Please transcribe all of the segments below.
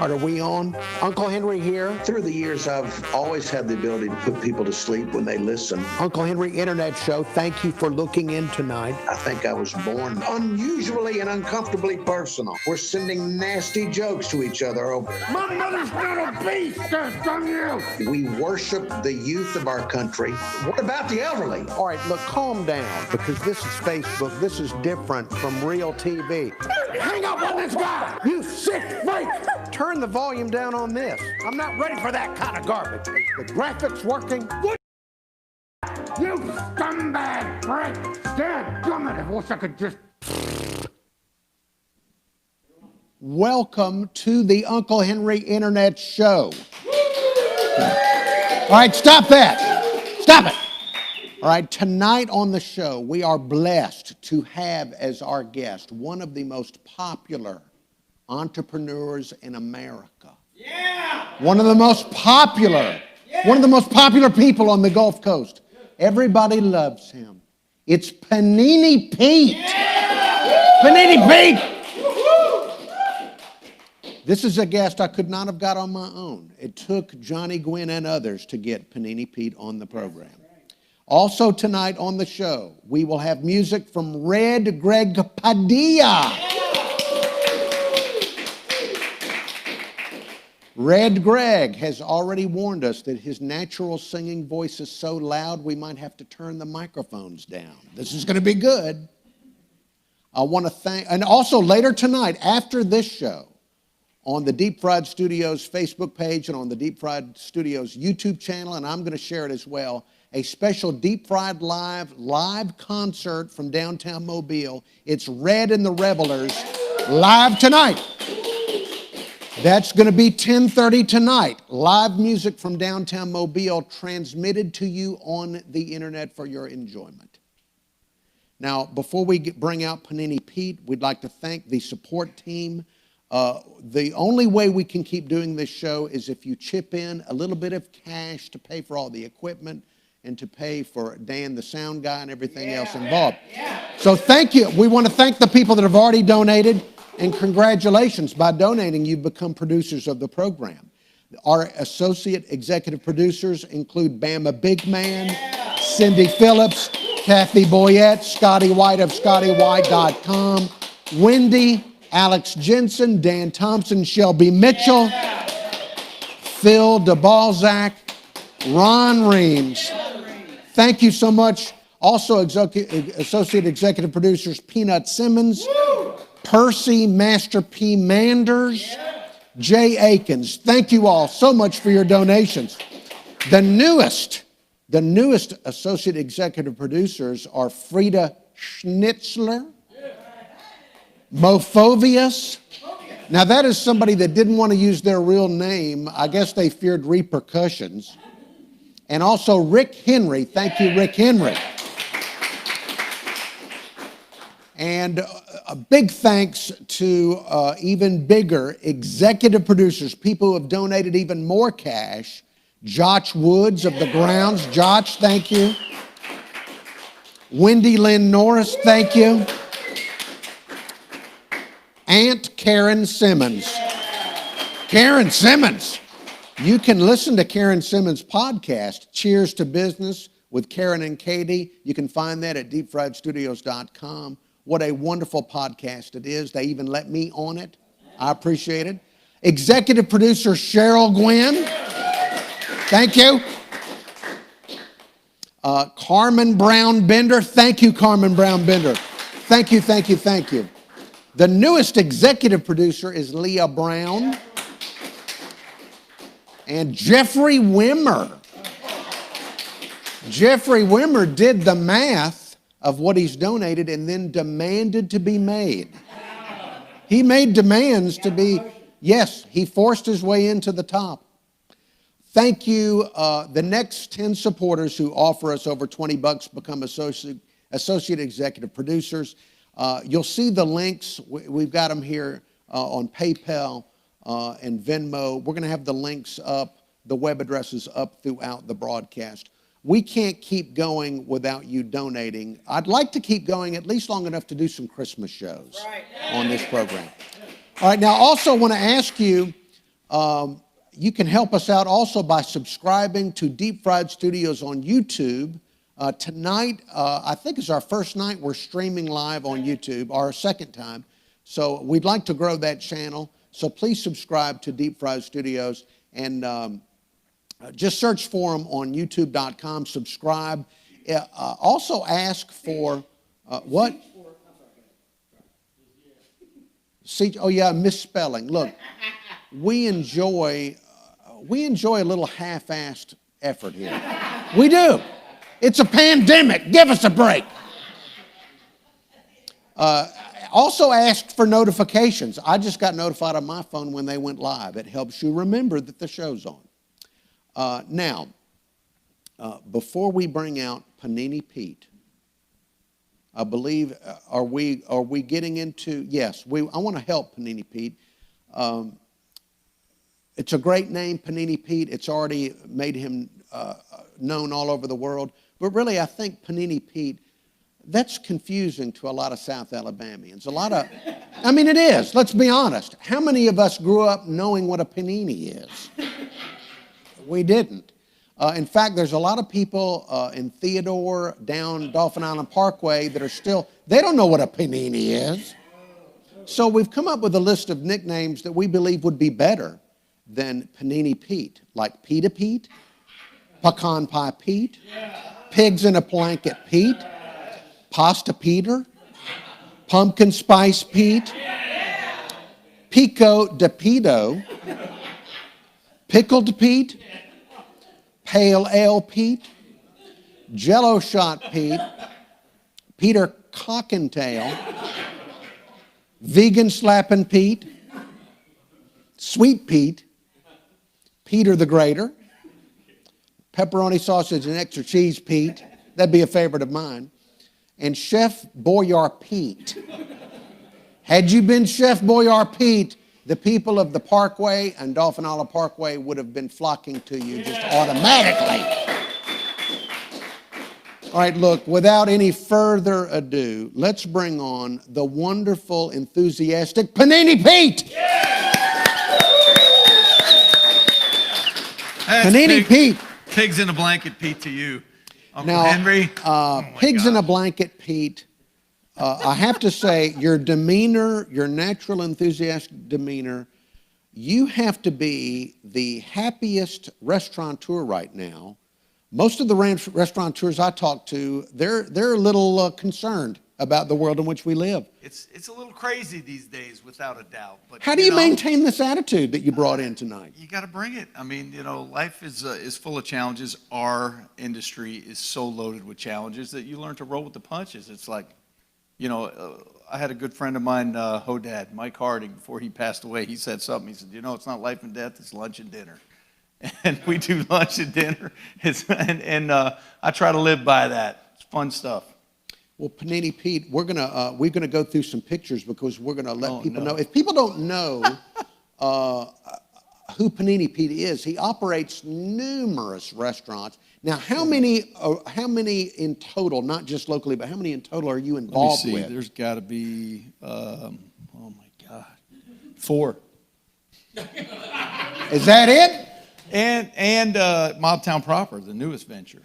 Are we on? Uncle Henry here. Through the years, I've always had the ability to put people to sleep when they listen. Uncle Henry Internet Show, thank you for looking in tonight. I think I was born unusually and uncomfortably personal. We're sending nasty jokes to each other over. My mother's not a beast, damn you! We worship the youth of our country. What about the elderly? All right, look, calm down, because this is Facebook. This is different from real TV. Hang up on this guy, you sick freak! Turn the volume down on this. I'm not ready for that kind of garbage. The graphics working. What? You scumbag freak! Dadgummit, I wish I could just... Welcome to the Uncle Henry Internet Show. All right, stop that. Stop it. All right, tonight on the show, we are blessed to have as our guest one of the most popular entrepreneurs in America. Yeah. One of the most popular people on the Gulf Coast. Everybody loves him. It's Panini Pete. Yeah. Panini Pete. This is a guest I could not have got on my own. It took Johnny Gwynn and others to get Panini Pete on the program. Also tonight on the show, we will have music from Greg Padilla. Red Greg has already warned us that his natural singing voice is so loud we might have to turn the microphones down. This is going to be good. I want to thank, and also later tonight, after this show, on the Deep Fried Studios Facebook page and on the Deep Fried Studios YouTube channel, and I'm going to share it as well, a special Deep Fried live concert from downtown Mobile. It's Red and the Revelers live tonight. That's going to be 10:30 tonight. Live music from downtown Mobile transmitted to you on the internet for your enjoyment. Now, before we bring out Panini Pete, we'd like to thank the support team. The only way we can keep doing this show is if you chip in a little bit of cash to pay for all the equipment and to pay for Dan, the sound guy, and everything else involved. So thank you. We want to thank the people that have already donated. And congratulations, by donating, you've become producers of the program. Our associate executive producers include Bama Big Man, Cindy Phillips, Kathy Boyette, Scotty White of ScottyWhite.com, Wendy, Alex Jensen, Dan Thompson, Shelby Mitchell, Phil DeBalzac, Ron Reams. Thank you so much. Also, associate executive producers Peanut Simmons, Percy Master P. Manders, Jay Akins. Thank you all so much for your donations. The newest associate executive producers are Frida Schnitzler, Mofovius. Now that is somebody that didn't want to use their real name. I guess they feared repercussions. And also Rick Henry. Thank you, Rick Henry. And a big thanks to even bigger executive producers, people who have donated even more cash. Josh Woods of the Grounds. Josh, thank you. Wendy Lynn Norris, thank you. Aunt Karen Simmons. Karen Simmons. You can listen to Karen Simmons' podcast, Cheers to Business with Karen and Katie. You can find that at deepfriedstudios.com. What a wonderful podcast it is. They even let me on it. I appreciate it. Executive producer Cheryl Gwynn. Thank you. Carmen Brown Bender. Thank you, Carmen Brown Bender. Thank you, thank you, thank you. The newest executive producer is Leah Brown. And Jeffrey Wimmer. Jeffrey Wimmer did the math of what he's donated and then demanded to be made. He made demands to be, yes, he forced his way into the top. Thank you. The next 10 supporters who offer us over $20 become associate executive producers. You'll see the links. We've got them here on PayPal and Venmo. We're going to have the links up, the web addresses up throughout the broadcast. We can't keep going without you donating. I'd like to keep going at least long enough to do some Christmas shows on this program. All right, now also want to ask you, You can help us out also by subscribing to Deep Fried Studios on YouTube. Tonight, I think is our first night we're streaming live on YouTube, our second time. So we'd like to grow that channel. So please subscribe to Deep Fried Studios and just search for them on youtube.com. Subscribe. Also ask for what? See, oh yeah, misspelling. Look, we enjoy a little half-assed effort here. We do. It's a pandemic. Give us a break. Also ask for notifications. I just got notified on my phone when they went live. It helps you remember that the show's on. Now, before we bring out Panini Pete, I believe, are we getting into, yes, I want to help Panini Pete. It's a great name, Panini Pete. It's already made him known all over the world. But really, I think Panini Pete, that's confusing to a lot of South Alabamians. It is, let's be honest. How many of us grew up knowing what a panini is? We didn't. In fact, there's a lot of people in Theodore, down Dolphin Island Parkway that are they don't know what a panini is. So we've come up with a list of nicknames that we believe would be better than Panini Pete, like Pita Pete, Pecan Pie Pete, Pigs in a Blanket Pete, Pasta Peter, Pumpkin Spice Pete, Pico de Pito, Pickled Pete, Pale Ale Pete, Jello Shot Pete, Peter Cockentail, Vegan Slappin' Pete, Sweet Pete, Peter the Grater, Pepperoni Sausage and Extra Cheese Pete, that'd be a favorite of mine, and Chef Boyar Pete. Had you been Chef Boyar Pete, the people of the Parkway and Dolphin Island Parkway would have been flocking to you just automatically. All right, look, without any further ado, let's bring on the wonderful, enthusiastic Panini Pete. Panini Pete. Pigs in a Blanket Pete to you, Uncle Now, Henry. Pigs in a Blanket Pete. I have to say, your demeanor, your natural enthusiastic demeanor, you have to be the happiest restaurateur right now. Most of the restaurateurs I talk to, they're a little concerned about the world in which we live. It's a little crazy these days, without a doubt. But How do you maintain this attitude that you brought in tonight? You got to bring it. I mean, life is full of challenges. Our industry is so loaded with challenges that you learn to roll with the punches. It's like, I had a good friend of mine, Hodad, Mike Harding, before he passed away. He said something. He said, it's not life and death, it's lunch and dinner. And we do lunch and dinner. I try to live by that. It's fun stuff. Well, Panini Pete, we're gonna go through some pictures because we're gonna let people know. If people don't know who Panini Pete is, he operates numerous restaurants. Now, how many in total, not just locally, but how many in total are you involved with? There's got to be, oh my God, 4. Is that it? And Mobtown proper, the newest venture,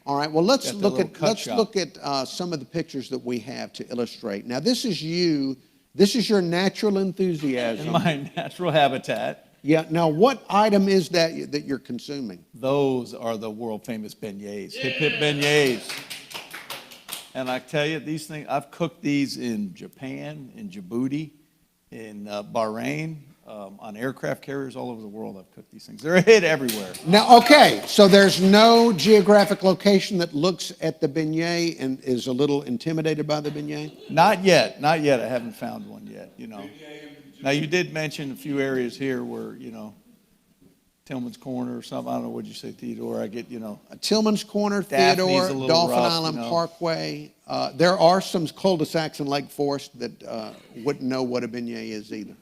All right. Well, let's look at some of the pictures that we have to illustrate. Now, this is you. This is your natural enthusiasm. In my natural habitat. Yeah. Now, what item is that you're consuming? Those are the world famous beignets, hip hip beignets. And I tell you, these things, I've cooked these in Japan, in Djibouti, in Bahrain. On aircraft carriers all over the world, I've cooked these things. They're a hit everywhere. Now, okay, so there's no geographic location that looks at the beignet and is a little intimidated by the beignet? Not yet. I haven't found one yet, Now, you did mention a few areas here where, Tillman's Corner or something. I don't know, what'd you say, Theodore? I get, Tillman's Corner, Daphne's Theodore, Dolphin Island Parkway. There are some cul-de-sacs in Lake Forest that wouldn't know what a beignet is either.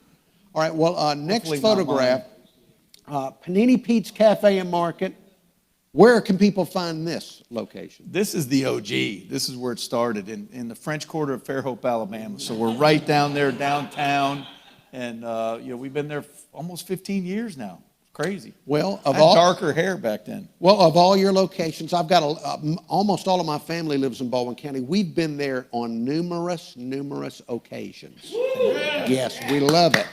All right, well, next photograph, Panini Pete's Cafe and Market. Where can people find this location? This is the OG. This is where it started, in the French Quarter of Fairhope, Alabama. So we're right down there downtown. And, we've been there almost 15 years now. Crazy. Well, I had darker hair back then. Well, of all your locations, I've got almost all of my family lives in Baldwin County. We've been there on numerous occasions. Yes, we love it.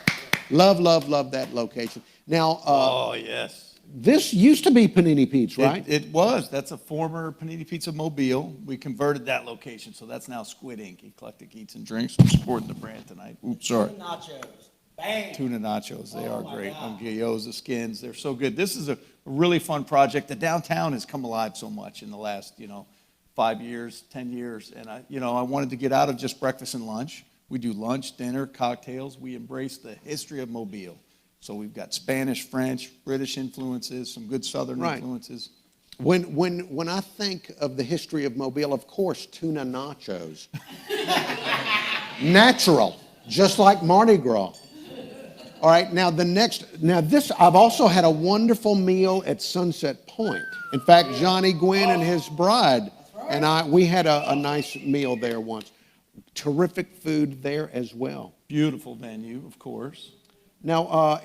Love that location. Now, Oh, yes. this used to be Panini Pete's, right? It was. That's a former Panini Pizza Mobile. We converted that location, so that's now Squid Ink, Eclectic Eats and Drinks. I'm supporting the brand tonight. Oops, sorry. Nachos. Bang. Tuna nachos. They are my great. God. Gyoza skins. They're so good. This is a really fun project. The downtown has come alive so much in the last, 5 years, 10 years. And I wanted to get out of just breakfast and lunch. We do lunch, dinner, cocktails. We embrace the history of Mobile. So we've got Spanish, French, British influences, some good Southern Right. influences. When I think of the history of Mobile, of course, tuna nachos. Natural, just like Mardi Gras. All right, now this, I've also had a wonderful meal at Sunset Point. In fact, Johnny Gwynn and his bride and we had a nice meal there once. Terrific food there as well. Beautiful venue, of course. Now,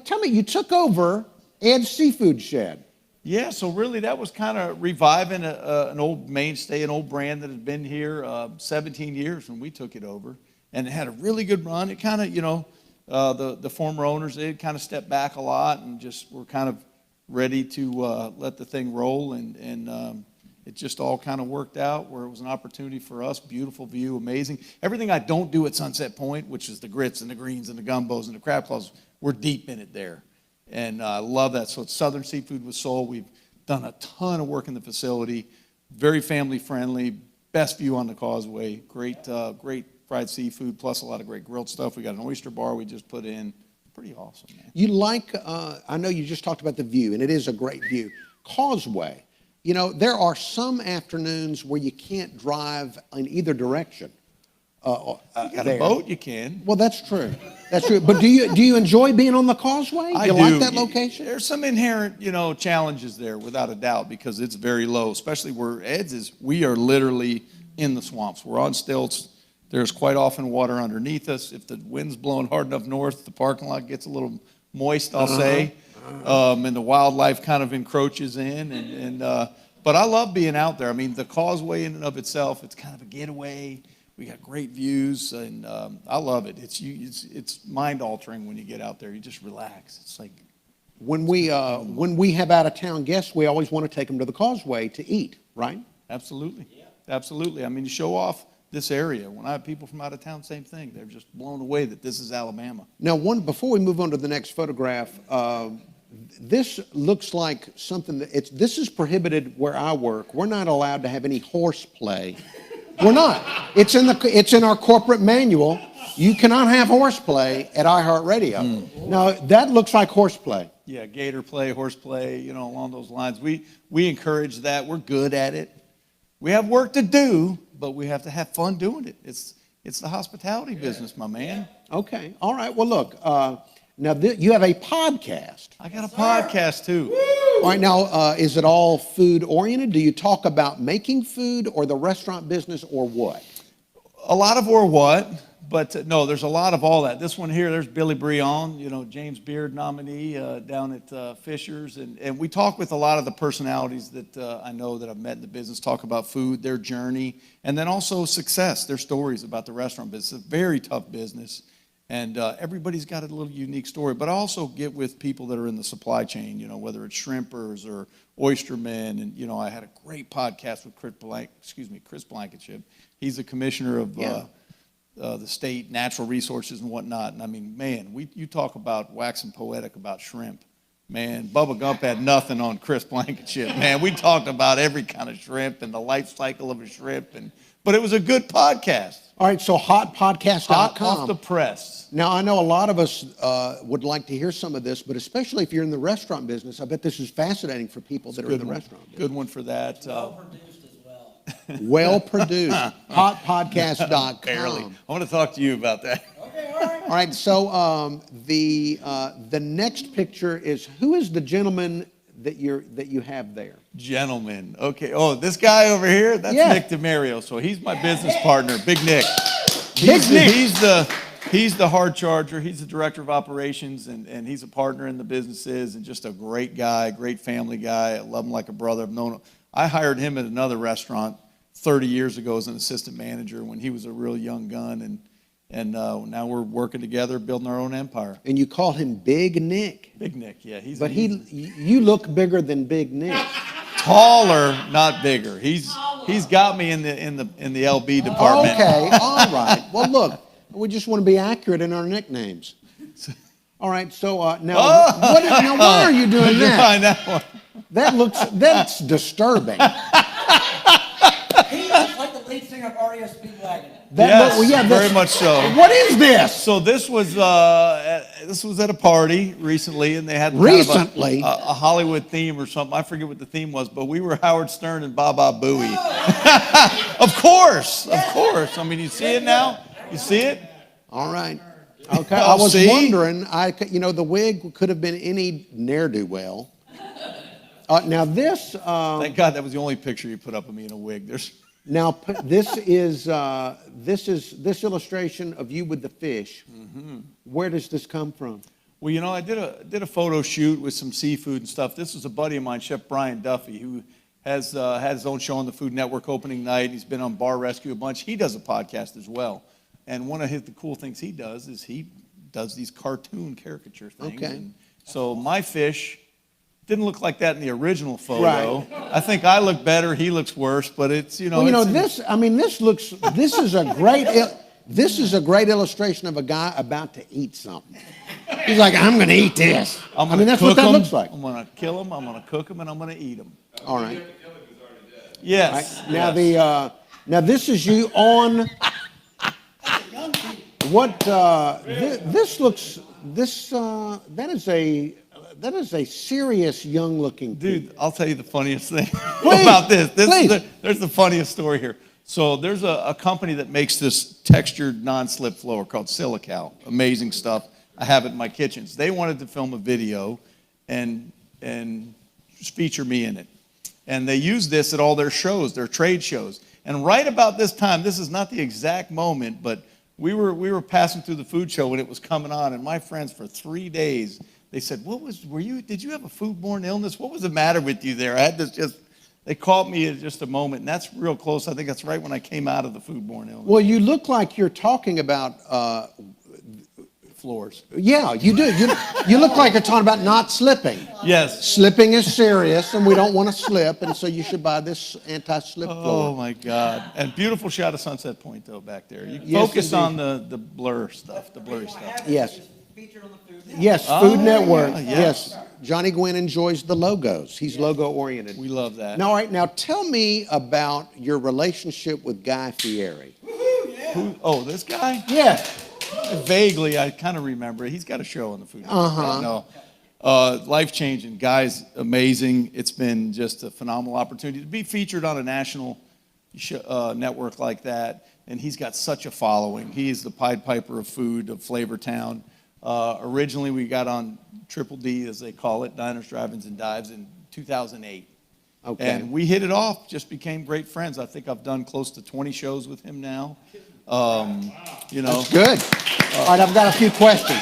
tell me, you took over Ed's Seafood Shed. Yeah, so really that was kind of reviving an old mainstay, an old brand that had been here 17 years when we took it over. And it had a really good run. It kind of, the former owners, they had kind of stepped back a lot and just were kind of ready to let the thing roll. And it just all kind of worked out where it was an opportunity for us. Beautiful view, amazing. Everything I don't do at Sunset Point, which is the grits and the greens and the gumbos and the crab claws, we're deep in it there. And I love that. So it's Southern Seafood with Soul. We've done a ton of work in the facility. Very family friendly. Best view on the causeway. Great fried seafood, plus a lot of great grilled stuff. We got an oyster bar we just put in. Pretty awesome, man. You like, I know you just talked about the view, and it is a great view. Causeway. There are some afternoons where you can't drive in either direction. You got a boat, you can. Well, that's true. That's true. But do you enjoy being on the causeway? I you do. Like that location? There's some inherent, challenges there, without a doubt, because it's very low, especially where Ed's is. We are literally in the swamps. We're on stilts. There's quite often water underneath us. If the wind's blowing hard enough north, the parking lot gets a little moist, I'll say. And the wildlife kind of encroaches in. But I love being out there. I mean, the causeway in and of itself, it's kind of a getaway. We got great views, and I love it. It's mind-altering when you get out there. You just relax. It's like when we have out-of-town guests, we always want to take them to the causeway to eat, right? Absolutely. Yeah. Absolutely. I mean, you show off this area. When I have people from out of town, same thing. They're just blown away that this is Alabama. Now, before we move on to the next photograph, this looks like something this is prohibited where I work. We're not allowed to have any horseplay. We're not. It's in our corporate manual. You cannot have horseplay at iHeartRadio. Now, that looks like horseplay. Yeah, gator play, horseplay, along those lines. We encourage that. We're good at it. We have work to do, but we have to have fun doing it. It's the hospitality business, my man. Okay. All right. Well, look. Now, you have a podcast. I got a podcast, too. All right. Now, is it all food-oriented? Do you talk about making food or the restaurant business or what? A lot of or what, but no, there's a lot of all that. This one here, there's Billy Brion, James Beard nominee down at Fisher's. And we talk with a lot of the personalities that I know that I've met in the business, talk about food, their journey, and then also success, their stories about the restaurant business. It's a very tough business. And everybody's got a little unique story. But I also get with people that are in the supply chain, whether it's shrimpers or oystermen. And, I had a great podcast with Chris Blankenship. He's the commissioner of the state natural resources and whatnot. And, I mean, man, you talk about waxing poetic about shrimp. Man, Bubba Gump had nothing on Chris Blankenship. Man, we talked about every kind of shrimp and the life cycle of a shrimp. But it was a good podcast. All right, so hotpodcast.com. Hot off the press. Now, I know a lot of us would like to hear some of this, but especially if you're in the restaurant business, I bet this is fascinating for people that are in the restaurant business. Good one for that. Well-produced as well. Well-produced. Hotpodcast.com. Barely. I want to talk to you about that. Okay, all right. All right, so the next picture is, who is the gentleman that you have there? Gentlemen. Okay. Oh, this guy over here, that's Yeah. Nick DeMario. So he's my business partner, Big Nick. Big Nick. He's the he's the hard charger. He's the director of operations, and he's a partner in the businesses, and just a great guy, great family guy. I love him like a brother. I've known him. I hired him at another restaurant 30 years ago as an assistant manager when he was a real young gun, and now we're working together, building our own empire. And you call him Big Nick. Big Nick, yeah. But you look bigger than Big Nick. Taller, not bigger. He's got me in the LB department. Okay, all right. Well, look, we just want to be accurate in our nicknames. All right, so now why are you doing that? That's disturbing. He looks like the lead singer of REO Speedwagon. Very much so. What is this? So this was at a party recently, and they had recently kind of a Hollywood theme or something. I forget what the theme was, but we were Howard Stern and Baba Booey. Of course. I mean, you see it now. You see it? All right. Okay. I was wondering. The wig could have been any ne'er-do-well. Now this. Thank God that was the only picture you put up of me in a wig. Now this illustration of you with the fish. Mm-hmm. Where does this come from? Well, I did a photo shoot with some seafood and stuff. This was a buddy of mine, Chef Brian Duffy, who has had his own show on the Food Network opening night. He's been on Bar Rescue a bunch. He does a podcast as well. And one of the cool things he does is he does these cartoon caricature things. Okay. And so my fish didn't look like that in the original photo. Right. I think I look better. He looks worse. But it's this is a great illustration of a guy about to eat something. He's like, I'm going to eat this. That's what that looks like. I'm going to kill him. I'm going to cook him, and I'm going to eat him. All right. Yes. Right. Now now this is you on. What this looks that is a serious young looking dude. I'll tell you the funniest thing please, about this. Please. There's the funniest story here. So there's a company that makes this textured non-slip flower called Silical. Amazing stuff. I have it in my kitchens. They wanted to film a video and feature me in it. And they use this at all their shows, their trade shows. And right about this time, this is not the exact moment, but we were passing through the food show when it was coming on, and my friends for 3 days, they said, did you have a foodborne illness? What was the matter with you there? I had this they caught me at just a moment, and that's real close. I think that's right when I came out of the foodborne illness. Well, you look like you're talking about floors. Yeah, you do. You look like you're talking about not slipping. Yes. Slipping is serious, and we don't want to slip, and so you should buy this anti-slip floor. Oh, my God. And beautiful shot of Sunset Point, though, back there. You Yes, focus indeed. on the blur stuff, the blurry stuff. Yes. Featured on the Food Network. Yes, Food Network. yeah, Yes. Johnny Gwynn enjoys the logos. He's logo-oriented. We love that. Now, all right, now tell me about your relationship with Guy Fieri. This guy? Yeah. Vaguely, I kind of remember. He's got a show on the Food Network. Uh-huh. No. Life-changing. Guy's amazing. It's been just a phenomenal opportunity to be featured on a national network like that. And he's got such a following. He is the Pied Piper of food, of Flavor Town. Originally, we got on Triple D, as they call it, Diners, Drive-Ins, and Dives, in 2008. Okay. And we hit it off, just became great friends. I think I've done close to 20 shows with him now. That's good. All right, I've got a few questions.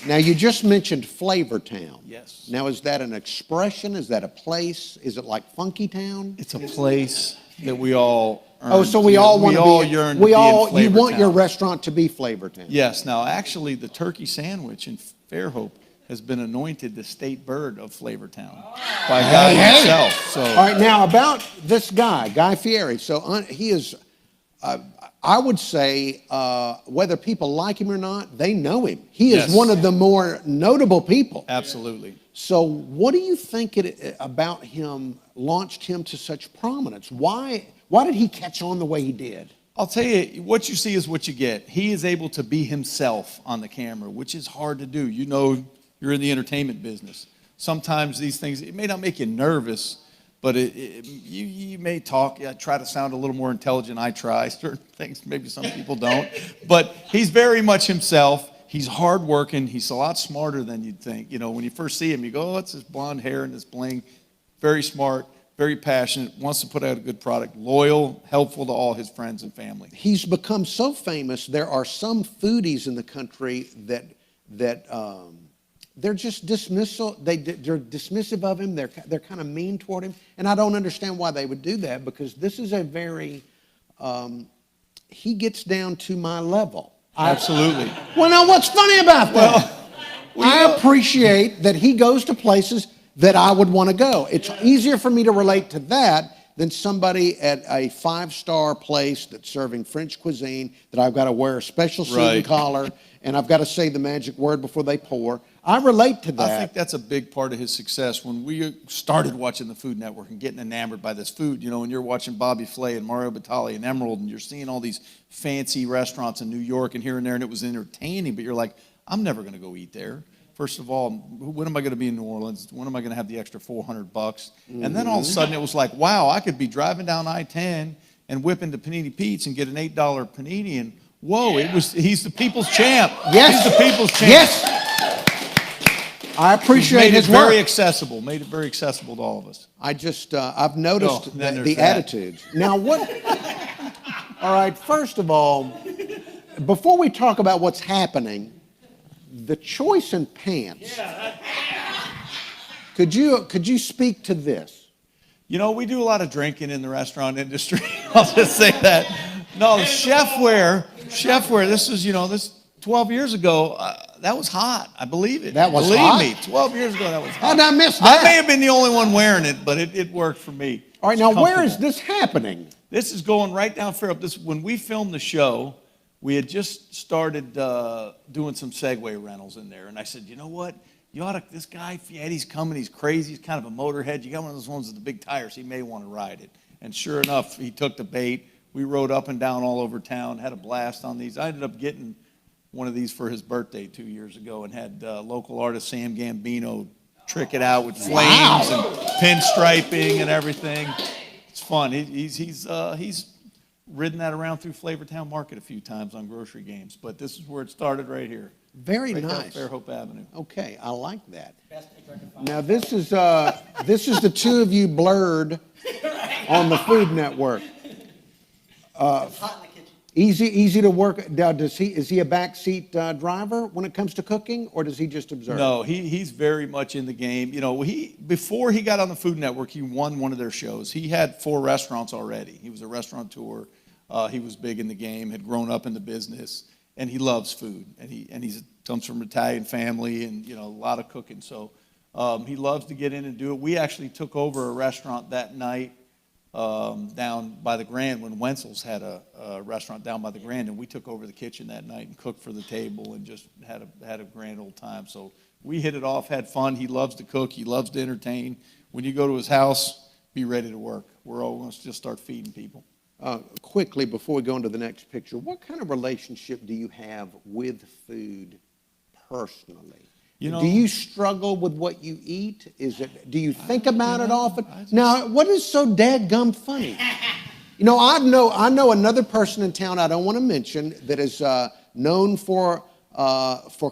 Now, you just mentioned Flavor Town. Yes. Now, is that an expression? Is that a place? Is it like Funky Town? It's a place that we all earn. Oh, so we all want to be. We all yearn to be in Flavor You want Town. your restaurant to be Flavor Town. Yes. Now, actually, the turkey sandwich in Fairhope has been anointed the state bird of Flavor Town by Guy himself. So, all right, now about this guy, Guy Fieri. So he is, I would say, whether people like him or not, they know him. He is one of the more notable people. Absolutely. So what do you think about him launched him to such prominence? Why did he catch on the way he did? I'll tell you, what you see is what you get. He is able to be himself on the camera, which is hard to do. You know, you're in the entertainment business. Sometimes these things, it may not make you nervous, but you may talk, try to sound a little more intelligent. I try certain things, maybe some people don't. But he's very much himself. He's hardworking. He's a lot smarter than you'd think. You know, when you first see him, you go, oh, it's his blonde hair and this bling. Very smart, very passionate, wants to put out a good product, loyal, helpful to all his friends and family. He's become so famous. There are some foodies in the country that they're just dismissal. They're dismissive of him. They're kind of mean toward him, and I don't understand why they would do that, because this is a very he gets down to my level. Absolutely. Well, now what's funny about that? I appreciate that he goes to places that I would want to go. It's easier for me to relate to that than somebody at a 5-star place that's serving French cuisine that I've got to wear a special suit and collar, and I've got to say the magic word before they pour. I relate to that. I think that's a big part of his success. When we started watching the Food Network and getting enamored by this food, when you're watching Bobby Flay and Mario Batali and Emerald, and you're seeing all these fancy restaurants in New York and here and there, and it was entertaining, but you're like, I'm never going to go eat there. First of all, when am I going to be in New Orleans? When am I going to have the extra $400? And then all of a sudden it was like, wow, I could be driving down I-10 and whip into Panini Pete's and get an $8 panini, and whoa, he's the people's champ. Yes. He's the people's champ. Yes. I appreciate his work. Made it very accessible to all of us. I've noticed the attitudes. Now what? All right, first of all, before we talk about what's happening, the choice in pants. Could you speak to this? We do a lot of drinking in the restaurant industry. I'll just say that. No, chefware. This is, this 12 years ago, that was hot. I believe it. That was hot? Believe me, 12 years ago, that was hot. How did I miss that? I may have been the only one wearing it, but it worked for me. All right, now where is this happening? This is going right down Fairhope. When we filmed the show, we had just started doing some Segway rentals in there. And I said, you know what? This guy, Fietti's coming. He's crazy. He's kind of a motorhead. You got one of those ones with the big tires. He may want to ride it. And sure enough, he took the bait. We rode up and down all over town, had a blast on these. I ended up getting one of these for his birthday 2 years ago, and had local artist Sam Gambino trick it out with flames and pinstriping and everything. It's fun. He's ridden that around through Flavortown Market a few times on grocery games, but this is where it started right here. Very right nice. There, Fairhope Avenue. Okay, I like that. Now this is the two of you blurred on the Food Network. It's hot in the kitchen. Easy to work. Now, is he a backseat driver when it comes to cooking, or does he just observe? No, he's very much in the game. Before he got on the Food Network, he won one of their shows. He had 4 restaurants already. He was a restaurateur. He was big in the game, had grown up in the business, and he loves food. And he comes from an Italian family, and a lot of cooking. So he loves to get in and do it. We actually took over a restaurant that night down by the Grand when Wenzel's had a restaurant down by the Grand, and we took over the kitchen that night and cooked for the table and just had a grand old time. So we hit it off, had fun. He loves to cook. He loves to entertain. When you go to his house, be ready to work. We're all going to just start feeding people. Quickly, before we go into the next picture, what kind of relationship do you have with food personally? Do you struggle with what you eat? Do you think about it often? Now, what is so dadgum funny? I know another person in town I don't want to mention that is known for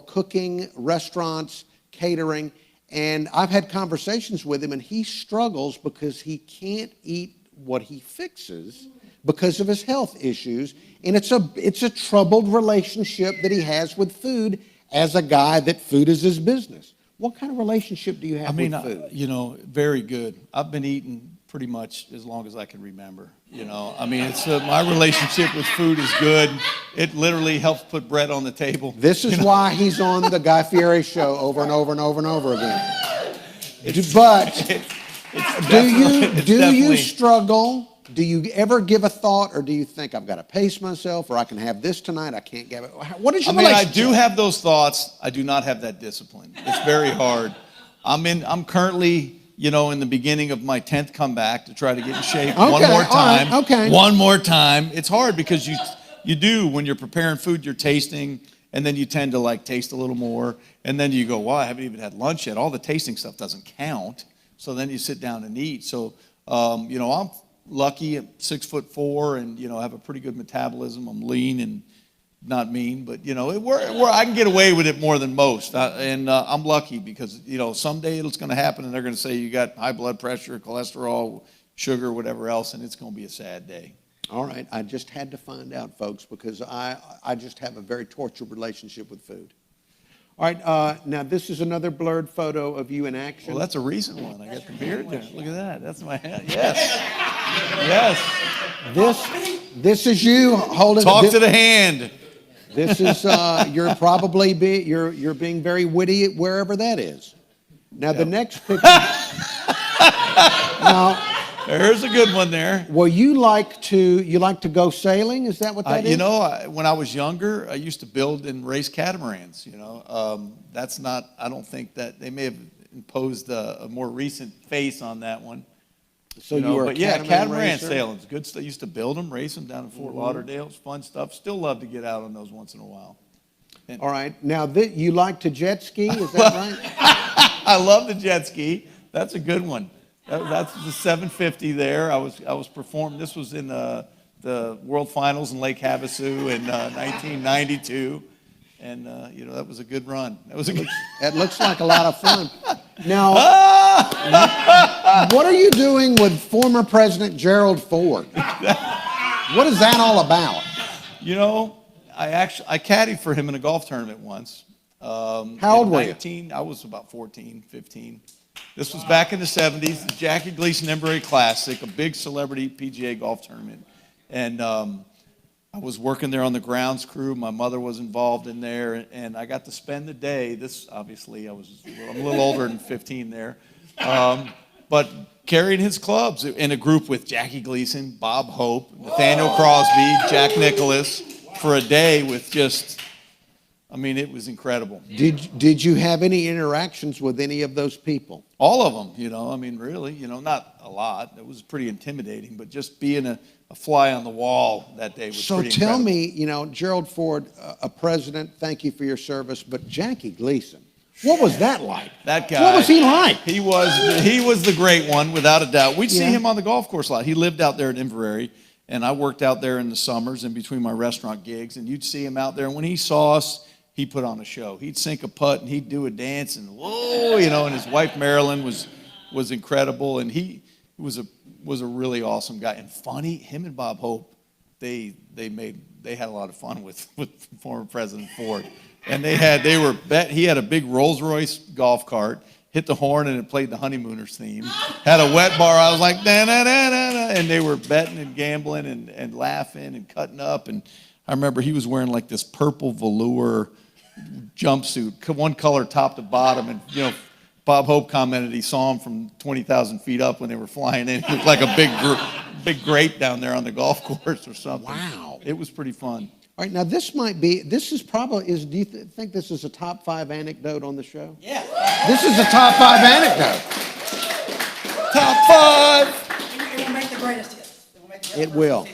cooking, restaurants, catering, and I've had conversations with him, and he struggles because he can't eat what he fixes because of his health issues, and it's a troubled relationship that he has with food. As a guy that food is his business, what kind of relationship do you have with food? Very good. I've been eating pretty much as long as I can remember. It's my relationship with food is good. It literally helps put bread on the table. This is why he's on the Guy Fieri show over and over and over and over again. But do you struggle? Do you ever give a thought, or do you think I've got to pace myself, or I can have this tonight, I can't get it? What is your relationship? I do have those thoughts. I do not have that discipline. It's very hard. I'm currently, in the beginning of my 10th comeback to try to get in shape one more time. Right, one more time. It's hard because you do, when you're preparing food, you're tasting, and then you tend to taste a little more, and then you go, wow, I haven't even had lunch yet. All the tasting stuff doesn't count. So then you sit down and eat. So, I'm lucky at 6'4" and have a pretty good metabolism. I'm lean and not mean, but I can get away with it more than most. I'm lucky because someday it's going to happen, and they're going to say you got high blood pressure, cholesterol. sugar, whatever else, and it's going to be a sad day. All right, I just had to find out, folks, because I just have a very tortured relationship with food. All right, now this is another blurred photo of you in action. Well, that's a recent one. I got the beard there. Look at that. That's my head. Yes. Yes. This is you holding. Talk to the hand. This is you're probably you're being very witty wherever that is. Now the next picture. Now. There's a good one there. Well, you like to go sailing? Is that what that is? You know, when I was younger, I used to build and race catamarans. You know, that's not. I don't think that they may have imposed a more recent face on that one. So you were a catamaran sailing. Good stuff. Used to build them, race them down in Fort Lauderdale. It's fun stuff. Still love to get out on those once in a while. And all right. Now you like to jet ski? Is that right? I love the jet ski. That's a good one. That's the 750 there. I was performing. This was in the World Finals in Lake Havasu in 1992, and you know, that was a good run. It looks like a lot of fun. Now, what are you doing with former President Gerald Ford? What is that all about? You know, I caddied for him in a golf tournament once. How old were you? I was about 14, 15. This was back in the 70s, the Jackie Gleason Embury Classic, a big celebrity PGA golf tournament. And I was working there on the grounds crew. My mother was involved in there, and I got to spend the day. This, obviously, I'm a little older than 15 there. But carrying his clubs in a group with Jackie Gleason, Bob Hope, Nathaniel Crosby, Jack Nicklaus, for a day with just... I mean, it was incredible. Did you have any interactions with any of those people? All of them, you know. I mean, really, you know, not a lot. It was pretty intimidating, but just being a fly on the wall that day was pretty incredible. So tell me, you know, Gerald Ford, a president, thank you for your service, but Jackie Gleason, what was that like? That guy. What was he like? He was the great one, without a doubt. We'd see him on the golf course a lot. He lived out there in Inverary, and I worked out there in the summers in between my restaurant gigs, and you'd see him out there, and when he saw us, he put on a show. He'd sink a putt and he'd do a dance and whoa, you know. And his wife Marilyn was incredible, and he was a really awesome guy and funny. Him and Bob Hope, they had a lot of fun with former President Ford, and he had a big Rolls Royce golf cart, hit the horn and it played the Honeymooners theme. Had a wet bar. I was like da da da da da, and they were betting and gambling and laughing and cutting up. And I remember he was wearing like this purple velour jumpsuit, one color top to bottom, and you know, Bob Hope commented he saw him from 20,000 feet up when they were flying in. It looked like a big grape down there on the golf course or something. Wow, it was pretty fun. All right, now do you think this is a top 5 anecdote on the show? Yeah. This is a top 5 anecdote. Top 5. It will make the greatest hits. It will.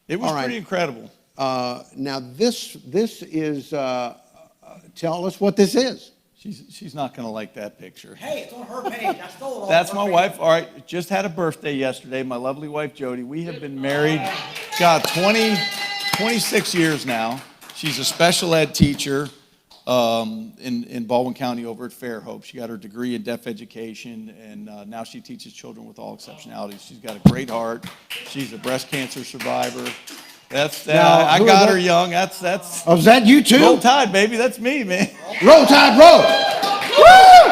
It was pretty incredible. Now this is. Tell us what this is. She's not going to like that picture. Hey, it's on her page. I stole it. That's my wife. All right, just had a birthday yesterday. My lovely wife, Jody. We have been married, 26 years now. She's a special ed teacher in Baldwin County over at Fairhope. She got her degree in deaf education, and now she teaches children with all exceptionalities. She's got a great heart. She's a breast cancer survivor. I got her young. That's. Oh, is that you too? Roll Tide, baby. That's me, man. Roll Tide, roll. Woo!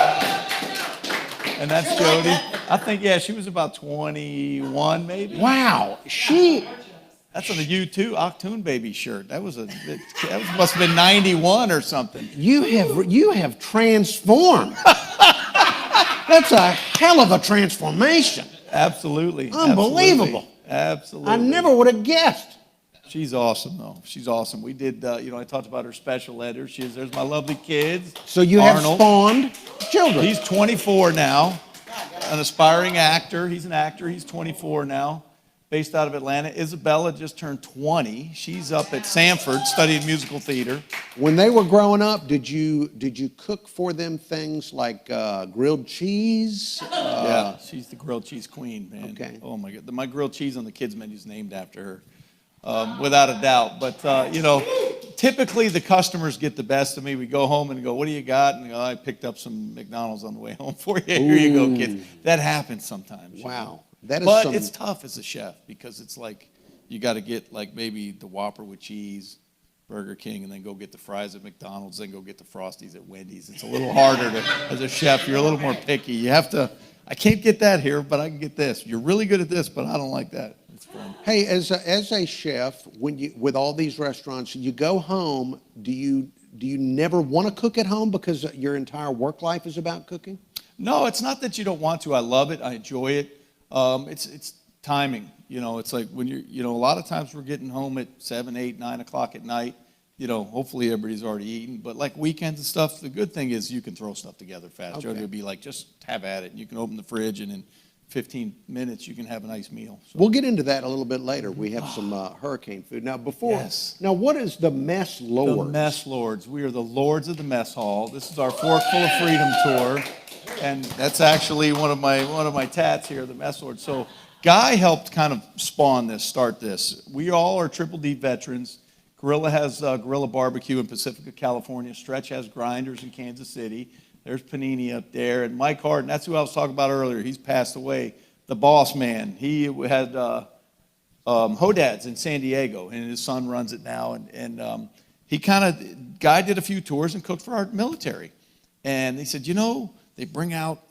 And that's Jody. I think she was about 21, maybe. Wow, That's on the U2 Octoon Baby shirt. That must have been 91 or something. You have transformed. That's a hell of a transformation. Absolutely. Unbelievable. Absolutely. I never would have guessed. She's awesome, though. She's awesome. We did, I talked about her special ed. There's my lovely kids. So you have spawned children. He's 24 now, an aspiring actor. He's an actor. He's 24 now, based out of Atlanta. Isabella just turned 20. She's up at Sanford studying musical theater. When they were growing up, did you cook for them things like grilled cheese? Yeah, she's the grilled cheese queen, man. Okay. Oh, my God. My grilled cheese on the kids' menu is named after her. Without a doubt. But, typically the customers get the best of me. We go home and go, what do you got? And I picked up some McDonald's on the way home for you. Here you go, kids. That happens sometimes. Wow. That is But it's tough as a chef because it's like you got to get like maybe the Whopper with cheese, Burger King, and then go get the fries at McDonald's, then go get the Frosties at Wendy's. It's a little harder as a chef. You're a little more picky. You have to, I can't get that here, but I can get this. You're really good at this, but I don't like that. It's fun. Hey, as a chef, with all these restaurants, you go home, do you never want to cook at home because your entire work life is about cooking? No, it's not that you don't want to. I love it. I enjoy it. It's timing. It's like when a lot of times we're getting home at 7, 8, 9 o'clock at night. Hopefully everybody's already eaten. But like weekends and stuff, the good thing is you can throw stuff together fast. Okay. It'll be like, just have at it. You can open the fridge and in 15 minutes you can have a nice meal. So. We'll get into that a little bit later. We have some hurricane food. Now, Now, what is the Mess Lords? The Mess Lords. We are the Lords of the Mess Hall. This is our Forkful of Freedom tour. And that's actually one of my tats here, the Mess Lords. So Guy helped kind of start this. We all are Triple D veterans. Gorilla has Gorilla Barbecue in Pacifica, California. Stretch has Grinders in Kansas City. There's Panini up there. And Mike Harden, that's who I was talking about earlier. He's passed away. The boss man. He had Hodad's in San Diego, and his son runs it now. And Guy did a few tours and cooked for our military. And he said, they bring out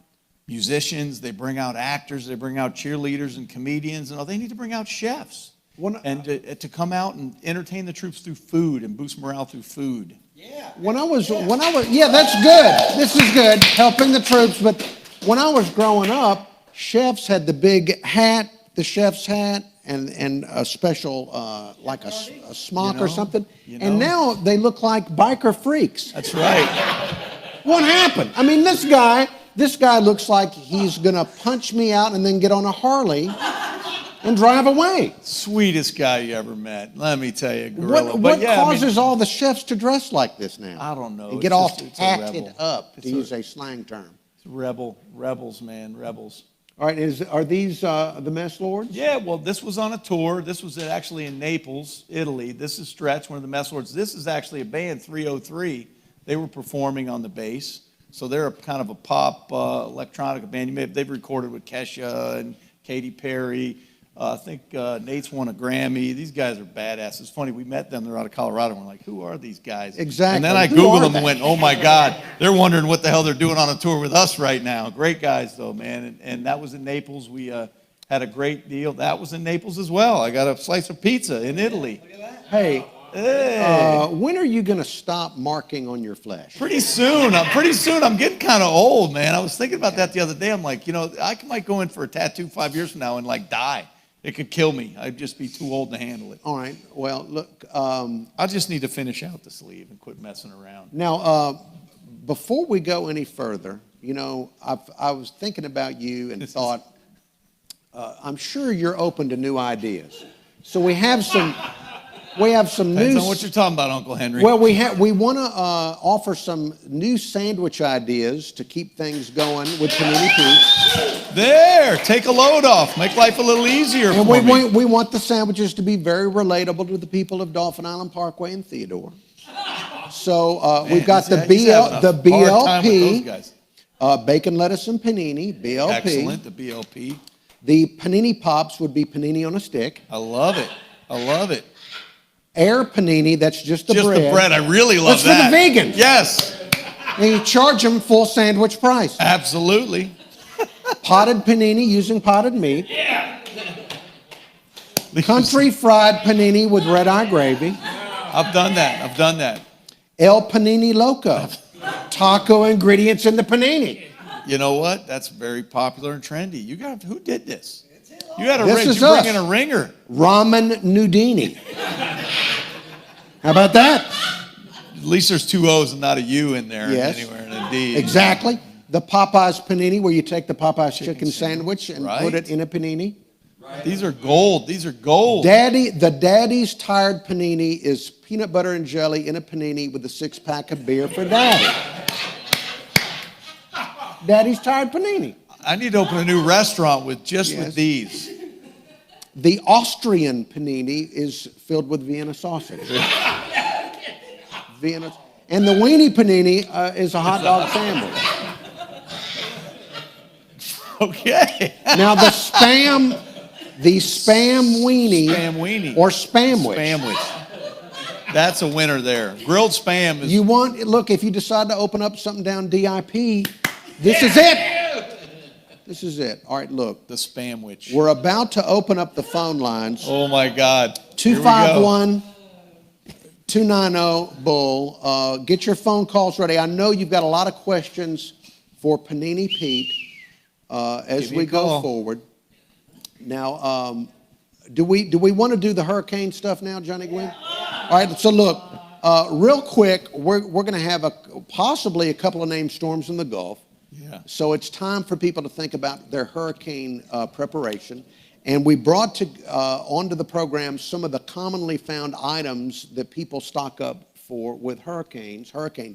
musicians, they bring out actors, they bring out cheerleaders and comedians, and all. They need to bring out chefs. To come out and entertain the troops through food and boost morale through food. Yeah. Yeah, that's good. This is good, helping the troops. But when I was growing up, chefs had the big hat, the chef's hat, and a special, like a smock or something. And now they look like biker freaks. That's right. What happened? I mean, this guy looks like he's going to punch me out and then get on a Harley and drive away. Sweetest guy you ever met. Let me tell you, Gorilla. What causes all the chefs to dress like this now? I don't know. And get all tatted up, to use a slang term. It's rebels, man, rebels. All right, are these the Mess Lords? Yeah, well, this was on a tour. This was actually in Naples, Italy. This is Stretch, one of the Mess Lords. This is actually a band, 303. They were performing on the bass. So they're kind of a pop electronica band. They've recorded with Kesha and Katy Perry. I think Nate's won a Grammy. These guys are badass. It's funny, we met them. They're out of Colorado. And we're like, who are these guys? Exactly. And then I Googled them and went, oh, my God. They're wondering what the hell they're doing on a tour with us right now. Great guys, though, man. And that was in Naples. We had a great deal. That was in Naples as well. I got a slice of pizza in Italy. Look at that. Hey. Hey. When are you going to stop marking on your flesh? Pretty soon. I'm getting kind of old, man. I was thinking about that the other day. I'm like, I might go in for a tattoo 5 years from now and like die. It could kill me. I'd just be too old to handle it. All right. Well, look. I just need to finish out the sleeve and quit messing around. Now, before we go any further, I was thinking about you and thought, I'm sure you're open to new ideas. So we have some Depends new. on what you're talking about, Uncle Henry. Well, we want to offer some new sandwich ideas to keep things going with Panini Pete. There, take a load off. Make life a little easier And for me. we want the sandwiches to be very relatable to the people of Dolphin Island Parkway and Theodore. So we've got the BLP, bacon, lettuce, and panini, BLP. Excellent, the BLP. The Panini Pops would be panini on a stick. I love it. Air panini, that's just the bread. Just the bread, I really love that's that. That's for the vegans. Yes. And you charge them full sandwich price. Absolutely. Potted panini using potted meat. Yeah. Country fried panini with red eye gravy. I've done that. El Panini Loco. Taco ingredients in the panini. You know what? That's very popular and trendy. Who did this? You had This bring is in us. a ringer. Ramen Nudini. How about that? At least there's 2 O's and not a U in there Yes. anywhere in a D. Exactly. The Popeyes panini, where you take the Popeyes chicken sandwich and Right. put it in a panini. These are gold. The Daddy's Tired Panini is peanut butter and jelly in a panini with a 6-pack of beer for Daddy. Daddy's Tired Panini. I need to open a new restaurant with these. The Austrian panini is filled with Vienna sausage. And the weenie panini is a hot dog sandwich. Okay. Now the spam weenie. Spam weenie. Or spamwich. Spamwich. That's a winner there. Grilled spam is. Look, if you decide to open up something down DIP, this is it. This is it. All right, look. The spamwich. We're about to open up the phone lines. Oh my God. 251-290-BULL. Get your phone calls ready. I know you've got a lot of questions for Panini Pete as we go forward. Now, do we want to do the hurricane stuff now, Johnny Gwynn? All right, so look, real quick, we're going to have possibly a couple of named storms in the Gulf. Yeah. So it's time for people to think about their hurricane preparation. And we brought onto the program some of the commonly found items that people stock up for with hurricane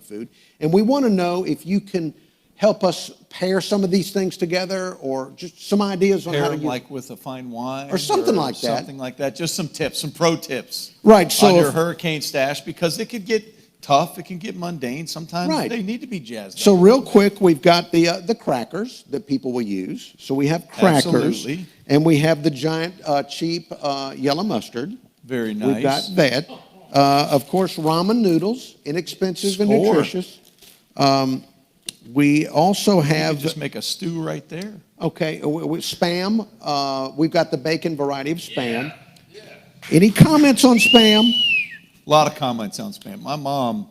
food. And we want to know if you can help us pair some of these things together, or just some ideas on Pair how to them use like with a fine wine. Or something like that. Something like that. Just some tips, some pro tips. Right. So on your hurricane stash, because it could get tough, it can get mundane. Sometimes they need to be jazzed up. So real quick, we've got the crackers that people will use. So we have crackers. Absolutely. And we have the giant, cheap yellow mustard. Very nice. We've got that. Of course, ramen noodles, inexpensive and nutritious. We also have... just make a stew right there. Okay, spam. We've got the bacon variety of spam. Yeah. Any comments on spam? A lot of comments on spam. My mom,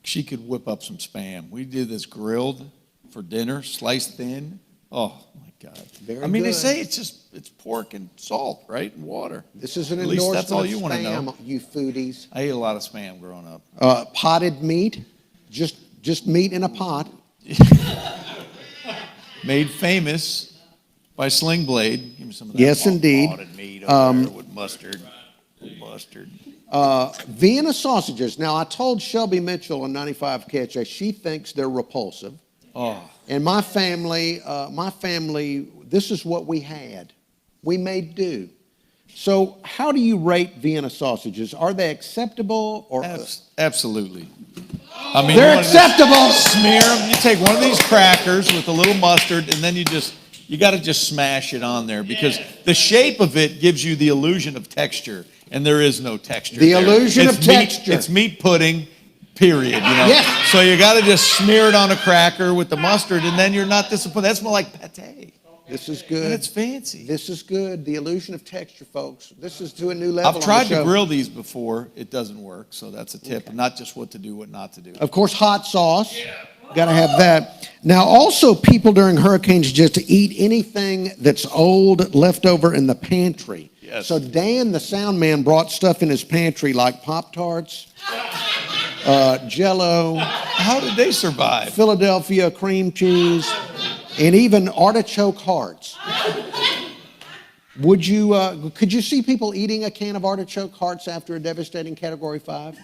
she could whip up some spam. We did this grilled for dinner, sliced thin. Oh, my God. Very they good. say it's pork and salt, right, and water. This is an At least endorsement that's all you of want to know. spam, you foodies. I ate a lot of spam growing up. Potted meat, just meat in a pot. Made famous by Sling Blade. Give me some of that. Yes, indeed. Potted meat over there with mustard. Vienna sausages. Now, I told Shelby Mitchell on 95 KHA, she thinks they're repulsive. Oh. And my family, this is what we had. We made do. So how do you rate Vienna sausages? Are they acceptable? Or Absolutely. They're acceptable. Smear them. You take one of these crackers with a little mustard, and then you got to just smash it on there, because the shape of it gives you the illusion of texture, and there is no texture. The illusion of texture. It's meat pudding, period. Yes. So you got to just smear it on a cracker with the mustard, and then you're not disappointed. That's more like pate. This is good. And it's fancy. This is good. The illusion of texture, folks. This is to a new level. I've tried to grill these before. It doesn't work, so that's a tip. Okay. Not just what to do, what not to do. Of course, hot sauce. Yeah. Got to have that. Now, also, people during hurricanes just eat anything that's old, left over in the pantry. Yes. So Dan, the sound man, brought stuff in his pantry like Pop-Tarts, Jell-O. How did they survive? Philadelphia cream cheese, and even artichoke hearts. Could you see people eating a can of artichoke hearts after a devastating Category 5?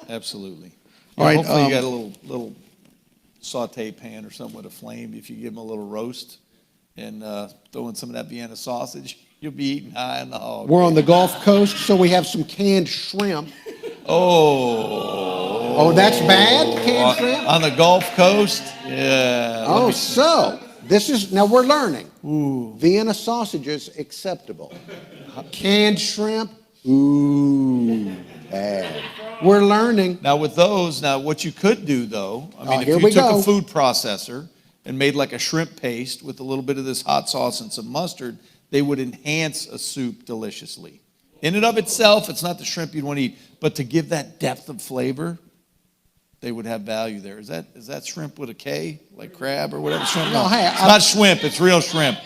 Absolutely. All right. Hopefully you got a little saute pan or something with a flame. If you give them a little roast and throw in some of that Vienna sausage, you'll be eating high in the hog. We're on the Gulf Coast, so we have some canned shrimp. Oh, that's bad, canned shrimp? On the Gulf Coast? Yeah. Now we're learning. Ooh. Vienna sausages, acceptable. Canned shrimp, ooh, bad. We're learning. Now with those, what you could do though, if you took a food processor and made like a shrimp paste with a little bit of this hot sauce and some mustard, they would enhance a soup deliciously. In and of itself, it's not the shrimp you'd want to eat, but to give that depth of flavor, they would have value there. Is that shrimp with a K, like crab or whatever shrimp? No, hey, it's not shrimp, it's real shrimp.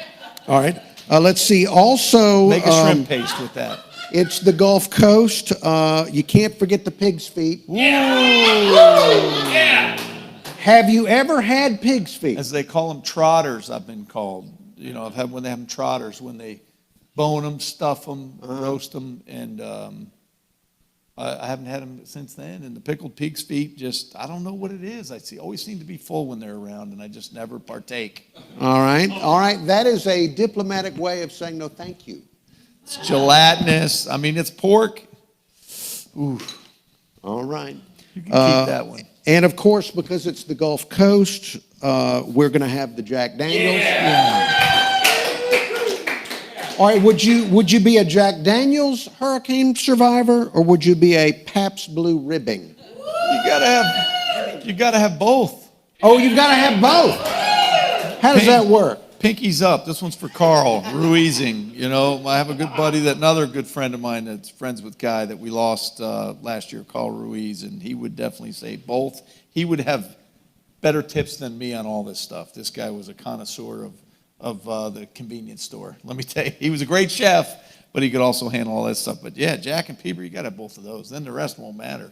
All right. Let's see. Also, make a shrimp paste with that. It's the Gulf Coast. You can't forget the pig's feet. Ooh. Yeah. Have you ever had pig's feet? As they call them, trotters, I've been called. I've had when they have them trotters, when they bone them, stuff them, roast them, and I haven't had them since then. And the pickled pig's feet, I don't know what it is. Always seem to be full when they're around, and I just never partake. All right. That is a diplomatic way of saying no thank you. It's gelatinous. It's pork. Ooh. All right. You can keep that one. And of course, because it's the Gulf Coast, we're going to have the Jack Daniels. Yeah. All right, would you be a Jack Daniels hurricane survivor, or would you be a Pabst Blue Ribbon? You gotta have both. Oh, you've got to have both. How does that work? Pinkies up. This one's for Carl, Ruizing. You know, I have a good buddy, another good friend of mine that's friends with Guy that we lost last year, Carl Ruiz, and he would definitely say both. He would have better tips than me on all this stuff. This guy was a connoisseur of the convenience store. Let me tell you, he was a great chef, but he could also handle all that stuff. But yeah, Jack and Peeper, you got to have both of those. Then the rest won't matter.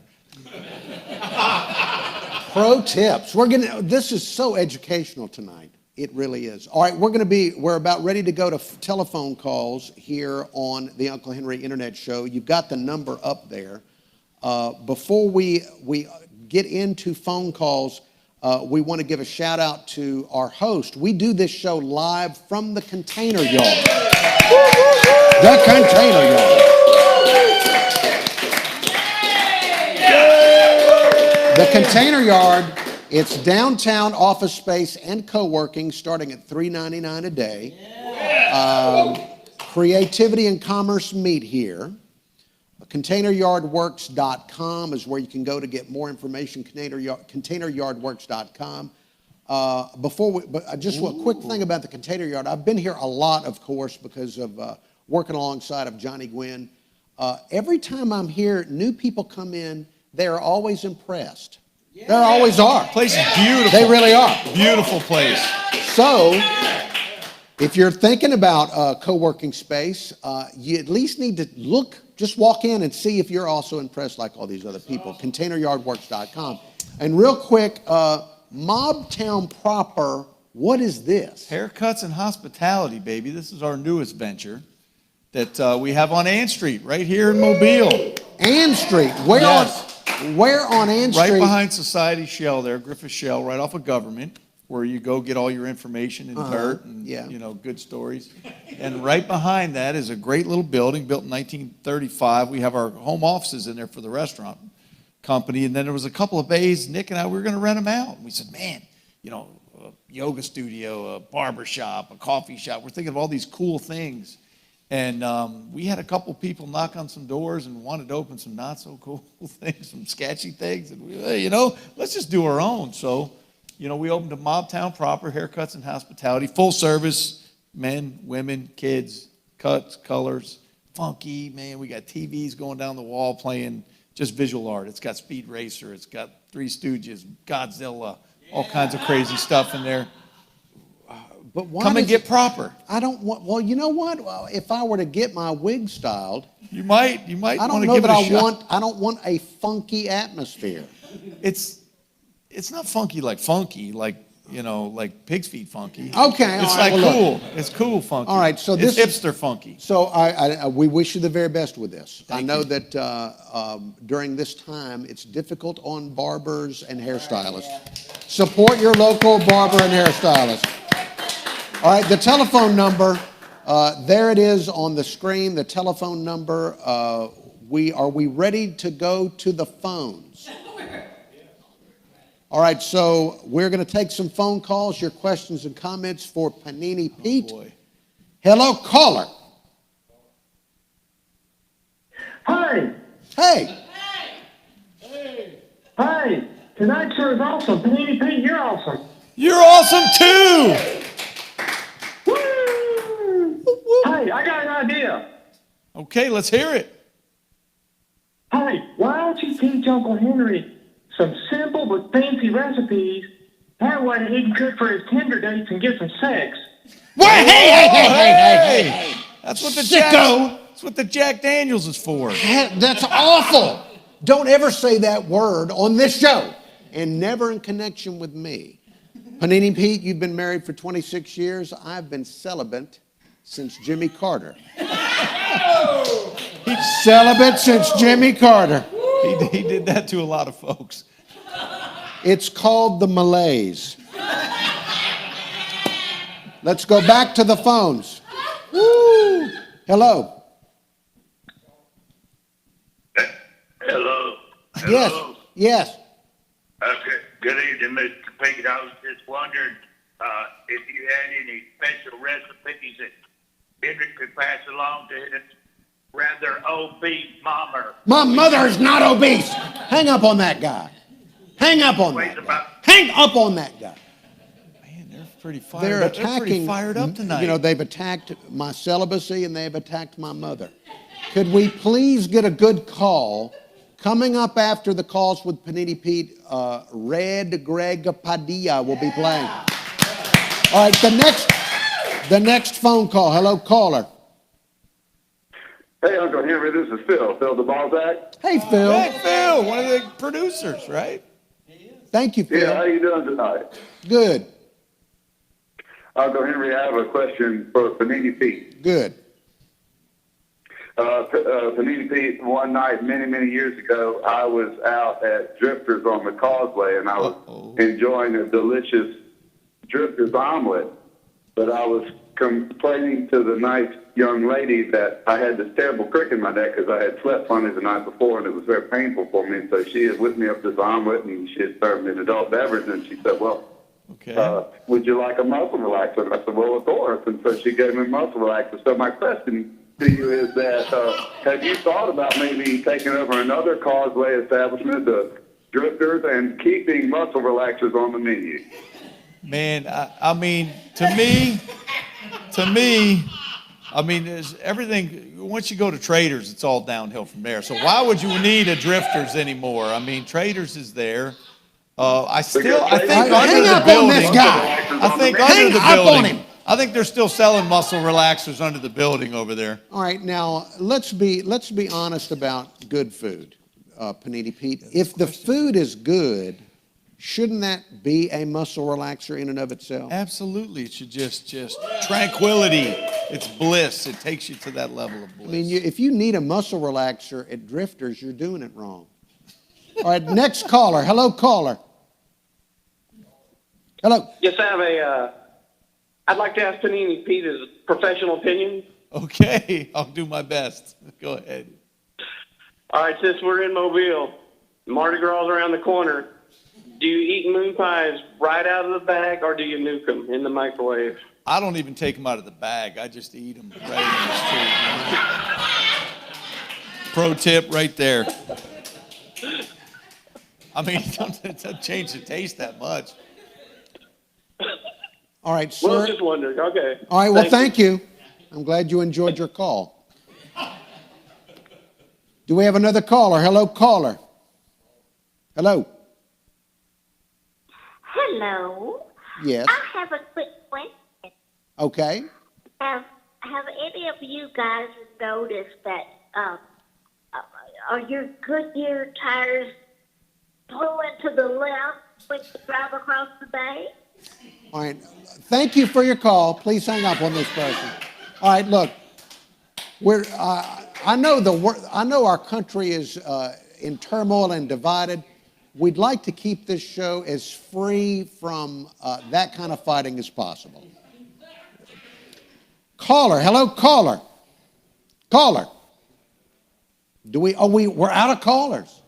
Pro tips. This is so educational tonight. It really is. All right, we're about ready to go to telephone calls here on the Uncle Henry Internet Show. You've got the number up there. Before we get into phone calls, we want to give a shout out to our host. We do this show live from the Container Yard. The Container Yard. The Container Yard, it's downtown office space and co-working starting at $3.99 a day. Creativity and commerce meet here. ContainerYardWorks.com is where you can go to get more information. ContainerYardWorks.com. But just a quick thing about the Container Yard. I've been here a lot, of course, because of working alongside of Johnny Gwynn. Every time I'm here, new people come in. They are always impressed. Yeah. They always are. The place is beautiful. They really are. Beautiful place. So, if you're thinking about a co-working space, you at least need to just walk in and see if you're also impressed like all these other people. ContainerYardWorks.com. And real quick, Mobtown proper, what is this? Haircuts and hospitality, baby. This is our newest venture that we have on Ann Street, right here in Mobile. Ann Street. Where on Ann Street? Right behind Society Shell there, Griffith Shell, right off of Government, where you go get all your information and dirt and good stories. And right behind that is a great little building built in 1935. We have our home offices in there for the restaurant company. And then there was a couple of bays. Nick and I, we were going to rent them out. And we said, man, a yoga studio, a barber shop, a coffee shop. We're thinking of all these cool things. And we had a couple people knock on some doors and wanted to open some not so cool things, some sketchy things. And we, let's just do our own. So, we opened a Mobtown proper, haircuts and hospitality, full service, men, women, kids, cuts, colors, funky, man. We got TVs going down the wall playing just visual art. It's got Speed Racer. It's got Three Stooges, Godzilla, all kinds of crazy stuff in there. But why come and get proper. I don't want. Well, you know what? Well, if I were to get my wig styled, you might I don't want to know give that it a shot. I don't want a funky atmosphere. It's not funky, like pig's feet funky. Okay, it's right, like well, cool. Look. It's cool funky. All right, so it's hipster funky. So we wish you the very best with this. Thank I know you. that during this time it's difficult on barbers and hairstylists. Support your local barber and hairstylist. All right, the telephone number, there it is on the screen, the telephone number. Are we ready to go to the phones? All right, so we're going to take some phone calls, your questions and comments for Panini Pete. Oh boy. Hello, caller. Hi. Hey. Hi. Tonight's show is awesome. Panini Pete, you're awesome. You're awesome too. Woo! Hey, I got an idea. Okay, let's hear it. Hey, why don't you teach Uncle Henry some simple but fancy recipes? That way he can cook for his Tinder dates and get some sex. Wait, hey. That's what the Jack Daniels is for. That's awful. Don't ever say that word on this show, and never in connection with me. Panini Pete, you've been married for 26 years. I've been celibate since Jimmy Carter. Celibate since Jimmy Carter. He did that to a lot of folks. It's called the malaise. Let's go back to the phones. Woo. Hello. Hello. Yes. Hello. Yes. Okay. Good evening, Mr. Pete. I was just wondering if you had any special recipes Hendrick could pass along to his rather obese mama. My mother is not obese. Hang up on that guy. Hang up on that guy. Hang up on that guy. Man, they're pretty fired They're up. They're pretty attacking, fired up tonight. you know, they've attacked my celibacy and they've attacked my mother. Could we please get a good call? Coming up after the calls with Panini Pete, Red Greg Padilla will be playing. All right, the next phone call. Hello, caller. Hey, Uncle Henry, this is Phil. Phil the Balzac. Hey, Phil. Hey, Phil, one of the producers, right? Thank you, Phil. Yeah, how you doing tonight? Good. Uncle Henry, I have a question for Panini Pete. Good. Panini Pete, one night many years ago, I was out at Drifters on the Causeway, and I was enjoying a delicious Drifters omelet, but I was complaining to the nice young lady that I had this terrible crick in my neck because I had slept funny the night before, and it was very painful for me. So she had whipped me up this omelet, and she had served me an adult beverage, and she said, well, would you like a muscle relaxer? And I said, well, of course. And so she gave me a muscle relaxer. So my question to you is that, have you thought about maybe taking over another Causeway establishment, the Drifters, and keeping muscle relaxers on the menu? Man, I mean, to me, I mean, there's everything. Once you go to Traders, it's all downhill from there. So why would you need a Drifters anymore? I mean, Traders is there. I think hang up on this guy. Under the up on building. him. I think they're still selling muscle relaxers under the building over there. All right, now let's be honest about good food, Panini Pete. If the food is good, shouldn't that be a muscle relaxer in and of itself? Absolutely, it should just tranquility. It's bliss. It takes you to that level of bliss. I mean, if you need a muscle relaxer at Drifters, you're doing it wrong. All right, next caller. Hello, caller. Hello. Yes, I have I'd like to ask Panini Pete his professional opinion. Okay, I'll do my best. Go ahead. All right, since we're in Mobile, Mardi Gras around the corner, do you eat moon pies right out of the bag or do you nuke them in the microwave? I don't even take them out of the bag. I just eat them right in the street. Pro tip right there. I mean, it doesn't change the taste that much. All right, sir. Well, just wondering. Okay. All right, well, thank you. I'm glad you enjoyed your call. Do we have another caller? Hello, caller. Hello. Hello. Yes. I have a quick question. Okay. Have any of you guys noticed that are your Goodyear tires pulling to the left when you drive across the bay? All right. Thank you for your call. Please hang up on this person. All right. Look, I know our country is in turmoil and divided. We'd like to keep this show as free from that kind of fighting as possible. Caller. Hello, caller. Caller. We're out of callers.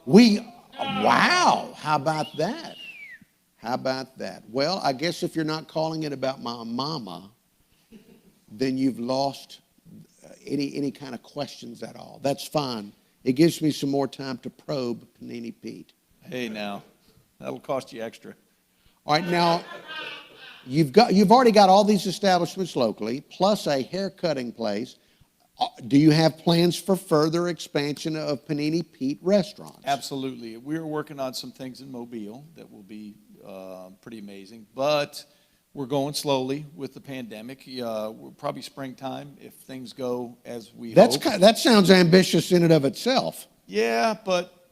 Wow. How about that? How about that? Well, I guess if you're not calling it about my mama, then you've lost any kind of questions at all. That's fine. It gives me some more time to probe Panini Pete. Hey, now, that'll cost you extra. All right, now, you've already got all these establishments locally, plus a haircutting place. Do you have plans for further expansion of Panini Pete restaurants? Absolutely. We're working on some things in Mobile that will be pretty amazing, but we're going slowly with the pandemic. We're probably springtime if things go as we hope. That sounds ambitious in and of itself. Yeah, but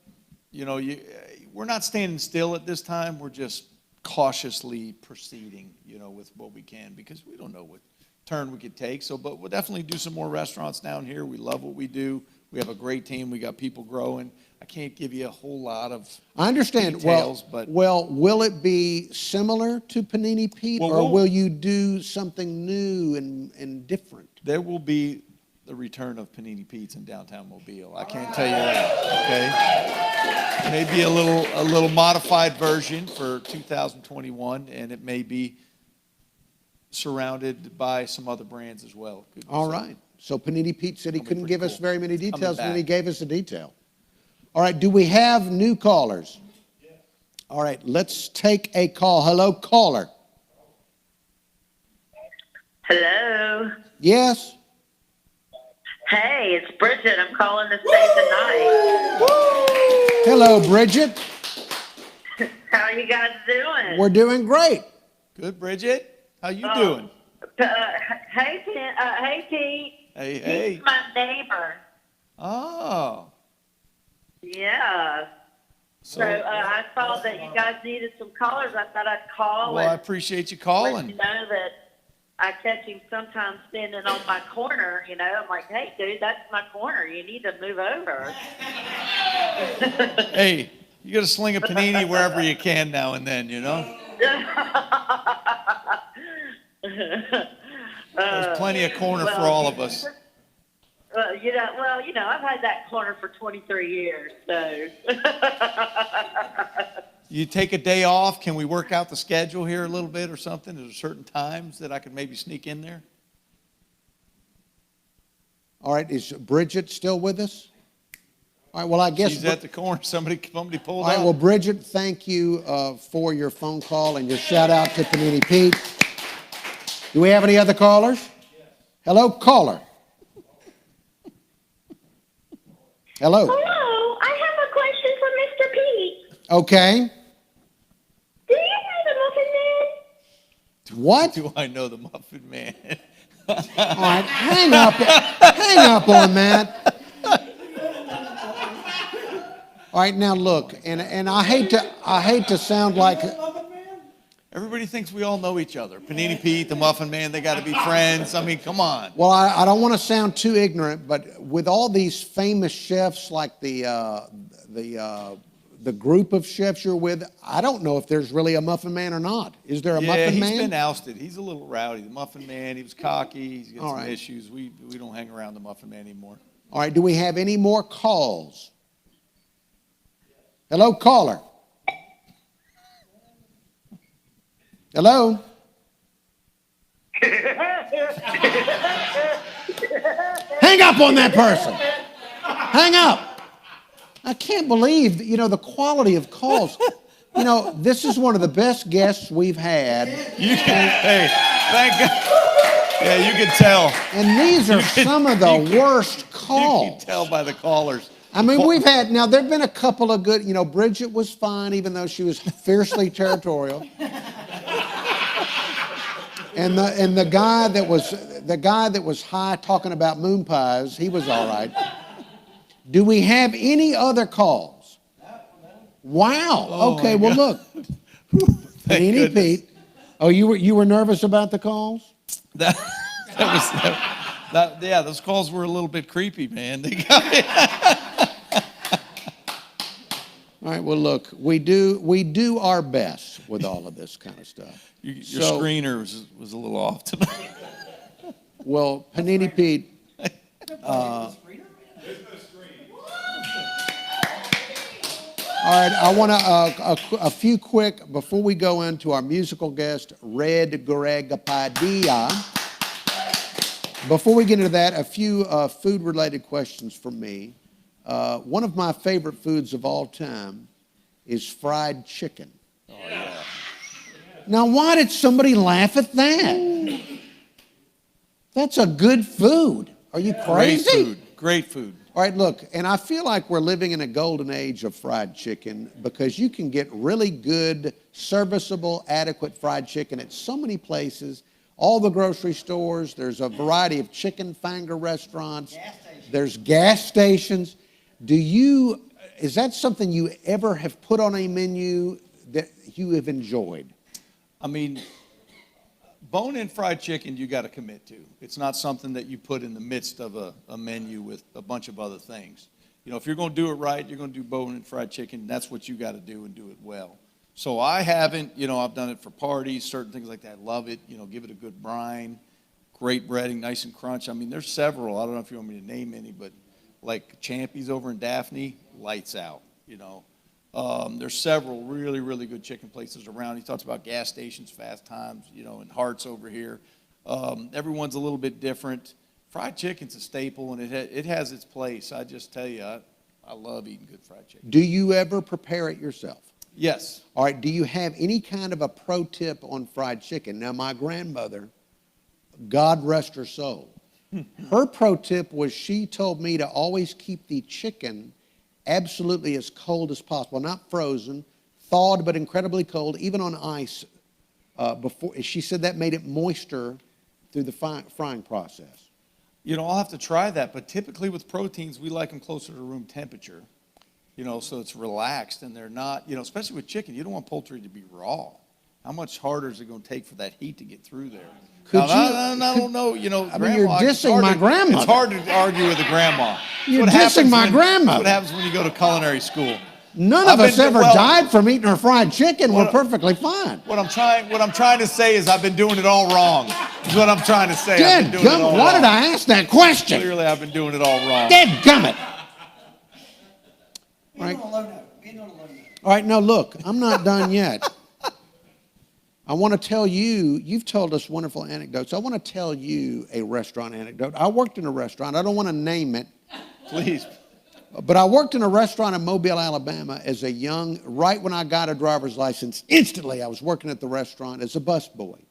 we're not standing still at this time. We're just cautiously proceeding, with what we can because we don't know what turn we could take. But we'll definitely do some more restaurants down here. We love what we do. We have a great team. We got people growing. I can't give you a whole lot of I understand. details, well, will it be similar to Panini Pete, or will you do something new and different? There will be the return of Panini Pete's in downtown Mobile. I can't tell you that. Okay, maybe a little modified version for 2021, and it may be surrounded by some other brands as well. All right. So Panini Pete said he couldn't give us very many details, and then he back. gave us a detail. All right, do we have new callers? All right, let's take a call. Hello, caller. Hello. Yes? Hey, it's Bridget. I'm calling to say tonight. Hello, Bridget. How are you guys doing? We're doing great. Good, Bridget. How you doing? Hey, Pete. Hey. He's my neighbor. Oh. Yeah. So I saw that you guys needed some callers. I thought I'd call Well, I and appreciate you let calling. you know that I catch him sometimes standing on my corner. You know, I'm like, hey, dude, that's my corner. You need to move over. Hey, you got to sling a panini wherever you can now and then, you know? There's plenty of corner for all of us. You know, I've had that corner for 23 years, so. You take a day off, can we work out the schedule here a little bit or something? Is there certain times that I could maybe sneak in there? All right, is Bridget still with us? All right, well, I guess. She's at the corner. Somebody pulled All right, out. well, Bridget, thank you for your phone call and your shout out to Panini Pete. Do we have any other callers? Yes. Hello, caller. Hello. Hello, I have a question for Mr. Pete. Okay. Do you know the Muffin Man? What? Do I know the Muffin Man? All right, hang up on that. All right, now look, and I hate to sound like. Everybody thinks we all know each other. Panini Pete, the Muffin Man, they got to be friends. I mean, come on. Well, I don't want to sound too ignorant, but with all these famous chefs like the group of chefs you're with, I don't know if there's really a Muffin Man or not. Is there a Muffin Man? He's been ousted. He's a little rowdy. The Muffin Man, he was cocky. He's got All some right. issues. We don't hang around the Muffin Man anymore. All right, do we have any more calls? Hello, caller. Hello? Hang up on that person. Hang up. I can't believe, the quality of calls. This is one of the best guests we've had. Hey, thank God. Yeah, you can tell. And these are some of the worst calls. You can tell by the callers. I mean, there have been a couple of good, Bridget was fine, even though she was fiercely territorial. And the guy that was high talking about moon pies, he was all right. Do we have any other calls? Wow. Oh, okay. Well, look. Panini Pete. Oh, you were nervous about the calls? Yeah, those calls were a little bit creepy, man. They got me. All right. Well, look, we do our best with all of this kind of stuff. Your screener was a little off tonight. Well, Panini Pete. All right, I want a few quick, before we go into our musical guest, Greg Padilla. Before we get into that, a few food-related questions from me. One of my favorite foods of all time is fried chicken. Oh, yeah. Now, why did somebody laugh at that? That's a good food. Are you crazy? Great food. All right, look, and I feel like we're living in a golden age of fried chicken because you can get really good, serviceable, adequate fried chicken at so many places. All the grocery stores, there's a variety of chicken finger restaurants. There's gas stations. Is that something you ever have put on a menu that you have enjoyed? I mean, bone-in fried chicken you got to commit to. It's not something that you put in the midst of a menu with a bunch of other things. If you're going to do it right, you're going to do bone-in fried chicken. That's what you got to do and do it well. So I haven't, I've done it for parties, certain things like that. Love it. Give it a good brine, great breading, nice and crunch. I mean, there's several. I don't know if you want me to name any, but like Champy's over in Daphne, lights out. There's several really, really good chicken places around. He talks about gas stations, fast times, and Hart's over here. Everyone's a little bit different. Fried chicken's a staple, and it has its place. I just tell you, I love eating good fried chicken. Do you ever prepare it yourself? Yes. All right, do you have any kind of a pro tip on fried chicken? Now, my grandmother, God rest her soul, her pro tip was she told me to always keep the chicken absolutely as cold as possible, not frozen, thawed, but incredibly cold, even on ice. Before she said that made it moister through the frying process. I'll have to try that, but typically with proteins, we like them closer to room temperature, so it's relaxed and they're not, especially with chicken, you don't want poultry to be raw. How much harder is it going to take for that heat to get through there? I don't know, I mean, you're dissing my grandmother. It's hard to argue with a grandma. You're dissing my grandmother. That's what happens when you go to culinary school. None of us ever died from eating our fried chicken. We're perfectly fine. What I'm trying to say is I've been doing it all wrong. Is what I'm trying to say. Why did I ask that question? Clearly, I've been doing it all wrong. Dadgummit. Right. All right, now look, I'm not done yet. I want to tell you, you've told us wonderful anecdotes. I want to tell you a restaurant anecdote. I worked in a restaurant. I don't want to name it. Please. But I worked in a restaurant in Mobile, Alabama as a right when I got a driver's license, instantly I was working at the restaurant as a busboy.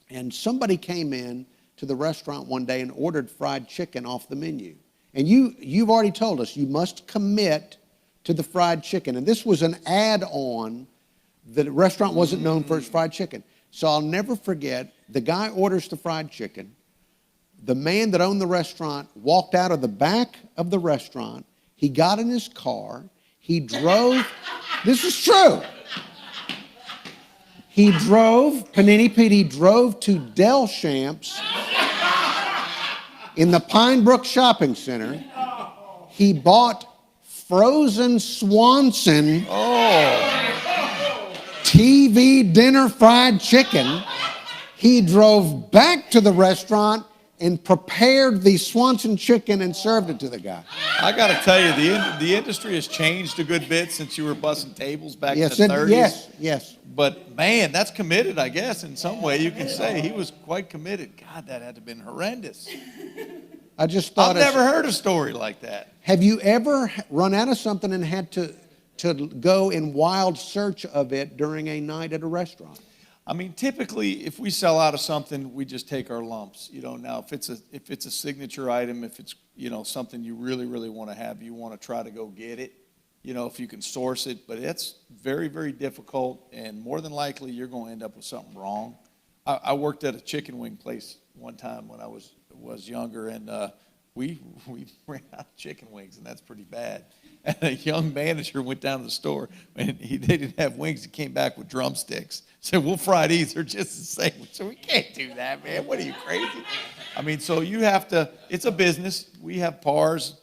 And somebody came in to the restaurant one day and ordered fried chicken off the menu. And you've already told us you must commit to the fried chicken. And this was an add-on. The restaurant wasn't known for its fried chicken. So I'll never forget, the guy orders the fried chicken. The man that owned the restaurant walked out of the back of the restaurant. He got in his car. He drove. This is true. He drove, Panini Pete, he drove to Del Champs in the Pine Brook Shopping Center. He bought frozen Swanson TV dinner fried chicken. He drove back to the restaurant and prepared the Swanson chicken and served it to the guy. I got to tell you, the industry has changed a good bit since you were bussing tables back in the 30s. Yes. But, man, that's committed, I guess, in some way you can say. He was quite committed. God, that had to have been horrendous. I just thought... I've never heard a story like that. Have you ever run out of something and had to go in wild search of it during a night at a restaurant? I mean, typically, if we sell out of something, we just take our lumps. Now if it's a signature item, if it's something you really, really want to have, you want to try to go get it. If you can source it, but it's very, very difficult, and more than likely you're going to end up with something wrong. I worked at a chicken wing place one time when I was younger, and we ran out of chicken wings, and that's pretty bad. And a young manager went down to the store, and they didn't have wings. He came back with drumsticks. Said, we'll fry these. They're just the same. So we can't do that, man. What are you, crazy? I mean, so you have to, it's a business. We have pars,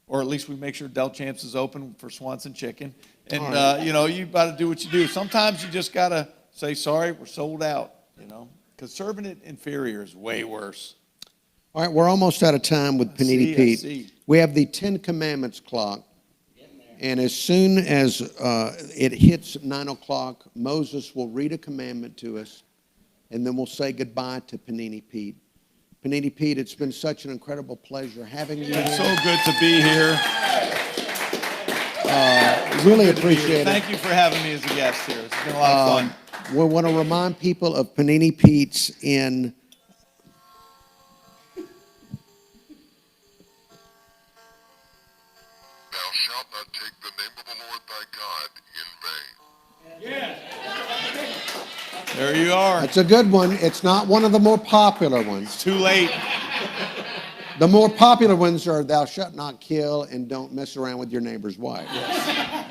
or at least we make sure Del Champs is open for Swanson chicken. And, you got to do what you do. Sometimes you just got to say, sorry, we're sold out, because serving it inferior is way worse. All right, we're almost out of time with Panini Pete. We have the 10 Commandments clock. And as soon as it hits 9 o'clock, Moses will read a commandment to us, and then we'll say goodbye to Panini Pete. Panini Pete, it's been such an incredible pleasure having you here. It's so good to be here. Really appreciate it. Thank you for having me as a guest here. It's been a lot of fun. We want to remind people of Panini Pete's in... Thou shalt not take the name of the Lord thy God in vain. Yes. There you are. It's a good one. It's not one of the more popular ones. It's too late. The more popular ones are thou shalt not kill and don't mess around with your neighbor's wife. Yes.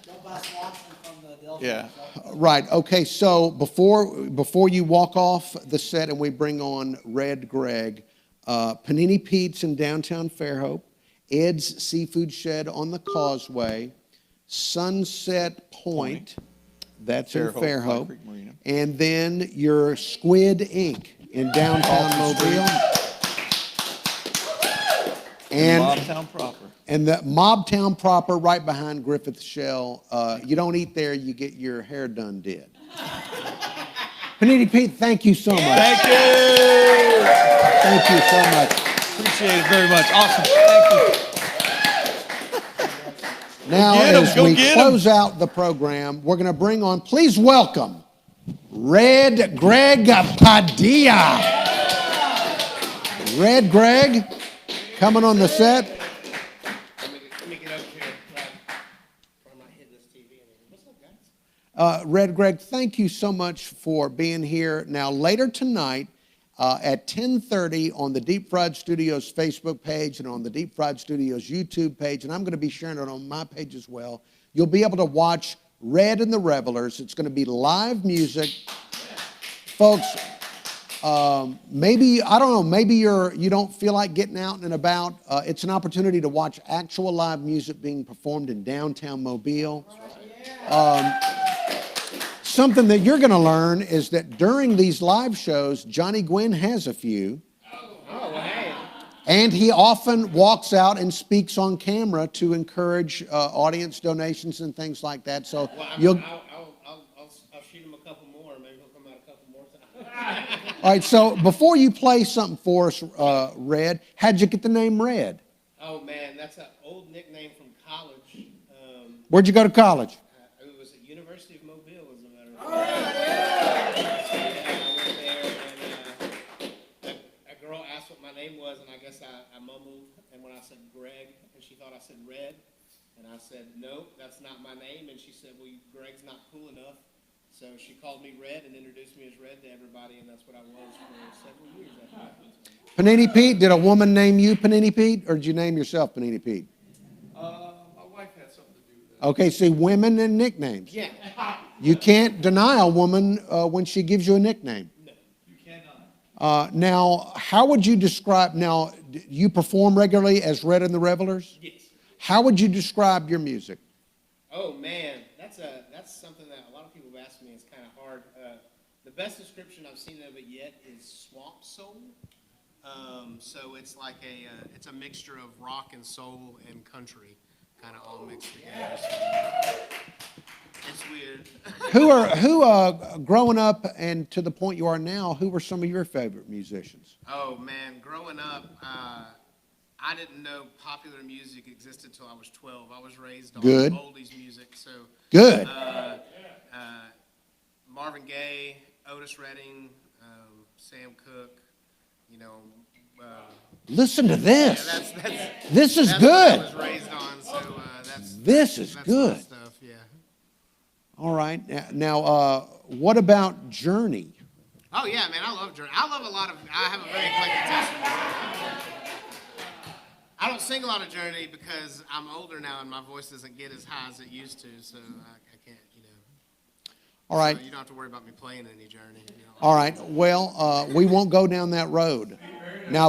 Don't buy Swanson from the Delta. Yeah. Right. Okay. So before you walk off the set and we bring on Red Greg, Panini Pete's in downtown Fairhope, Ed's Seafood Shed on the Causeway, Sunset Point, that's in Fairhope, and then your Squid Inc. in downtown Mobile. And Bobtown proper. And the Mobtown proper, right behind Griffith Shell. You don't eat there, you get your hair done did. Panini Pete, thank you so much. Thank you. Thank you so much. Appreciate it very much. Awesome. Thank you. Now, Get 'em, as go we get 'em. close out the program, we're going to bring on, please welcome, Red Greg Padilla. Red Greg, coming on the set. Let me get over here. I'm not hitting this TV anymore. What's up, guys? Red Greg, thank you so much for being here. Now, later tonight at 10:30 on the Deep Fried Studios Facebook page and on the Deep Fried Studios YouTube page, and I'm going to be sharing it on my page as well, you'll be able to watch Red and the Revelers. It's going to be live music. Folks, maybe, I don't know, maybe you don't feel like getting out and about. It's an opportunity to watch actual live music being performed in downtown Mobile. Something that you're going to learn is that during these live shows, Johnny Gwynn has a few. And he often walks out and speaks on camera to encourage audience donations and things like that. So Well, you'll. I'll shoot him a couple more. Maybe he'll come out a couple more times. All right. So before you play something for us, Red, how'd you get the name Red? Oh, man, that's an old nickname from college. Where'd you go to college? It was at University of Mobile, as a matter of fact. Yeah, I went there, and a girl asked what my name was, and I guess I mumbled, and when I said Greg, and she thought I said Red, and I said, no, that's not my name, and she said, well, Greg's not cool enough, so she called me Red and introduced me as Red to everybody, and that's what I was for several years after that. Panini Pete, did a woman name you Panini Pete, or did you name yourself Panini Pete? My wife had something to do with that. Okay, see, women and nicknames. Yeah. You can't deny a woman when she gives you a nickname. No, You cannot. Now, how would you describe, now, you perform regularly as Red and the Revelers? yes. How would you describe your music? Oh, man, that's something that a lot of people have asked me. It's kind of hard. The best description I've seen of it yet is swamp soul. So it's like it's a mixture of rock and soul and country, kind of all mixed together. It's weird. Growing up and to the point you are now, who were some of your favorite musicians? Oh, man, growing up, I didn't know popular music existed until I was 12. I was raised on Good. oldies music, so Good. Marvin Gaye, Otis Redding, Sam Cooke, you know. Listen to this. Yeah, This is that's good. what I was raised on, so This is that's good. my stuff, yeah. All right. Now, what about Journey? Oh, yeah, man, I love Journey. I have a very eclectic taste. I don't sing a lot of Journey because I'm older now and my voice doesn't get as high as it used to, so I can't, you know. All right. So you don't have to worry about me playing any Journey. You know. All right. Well, we won't go down that road. Now,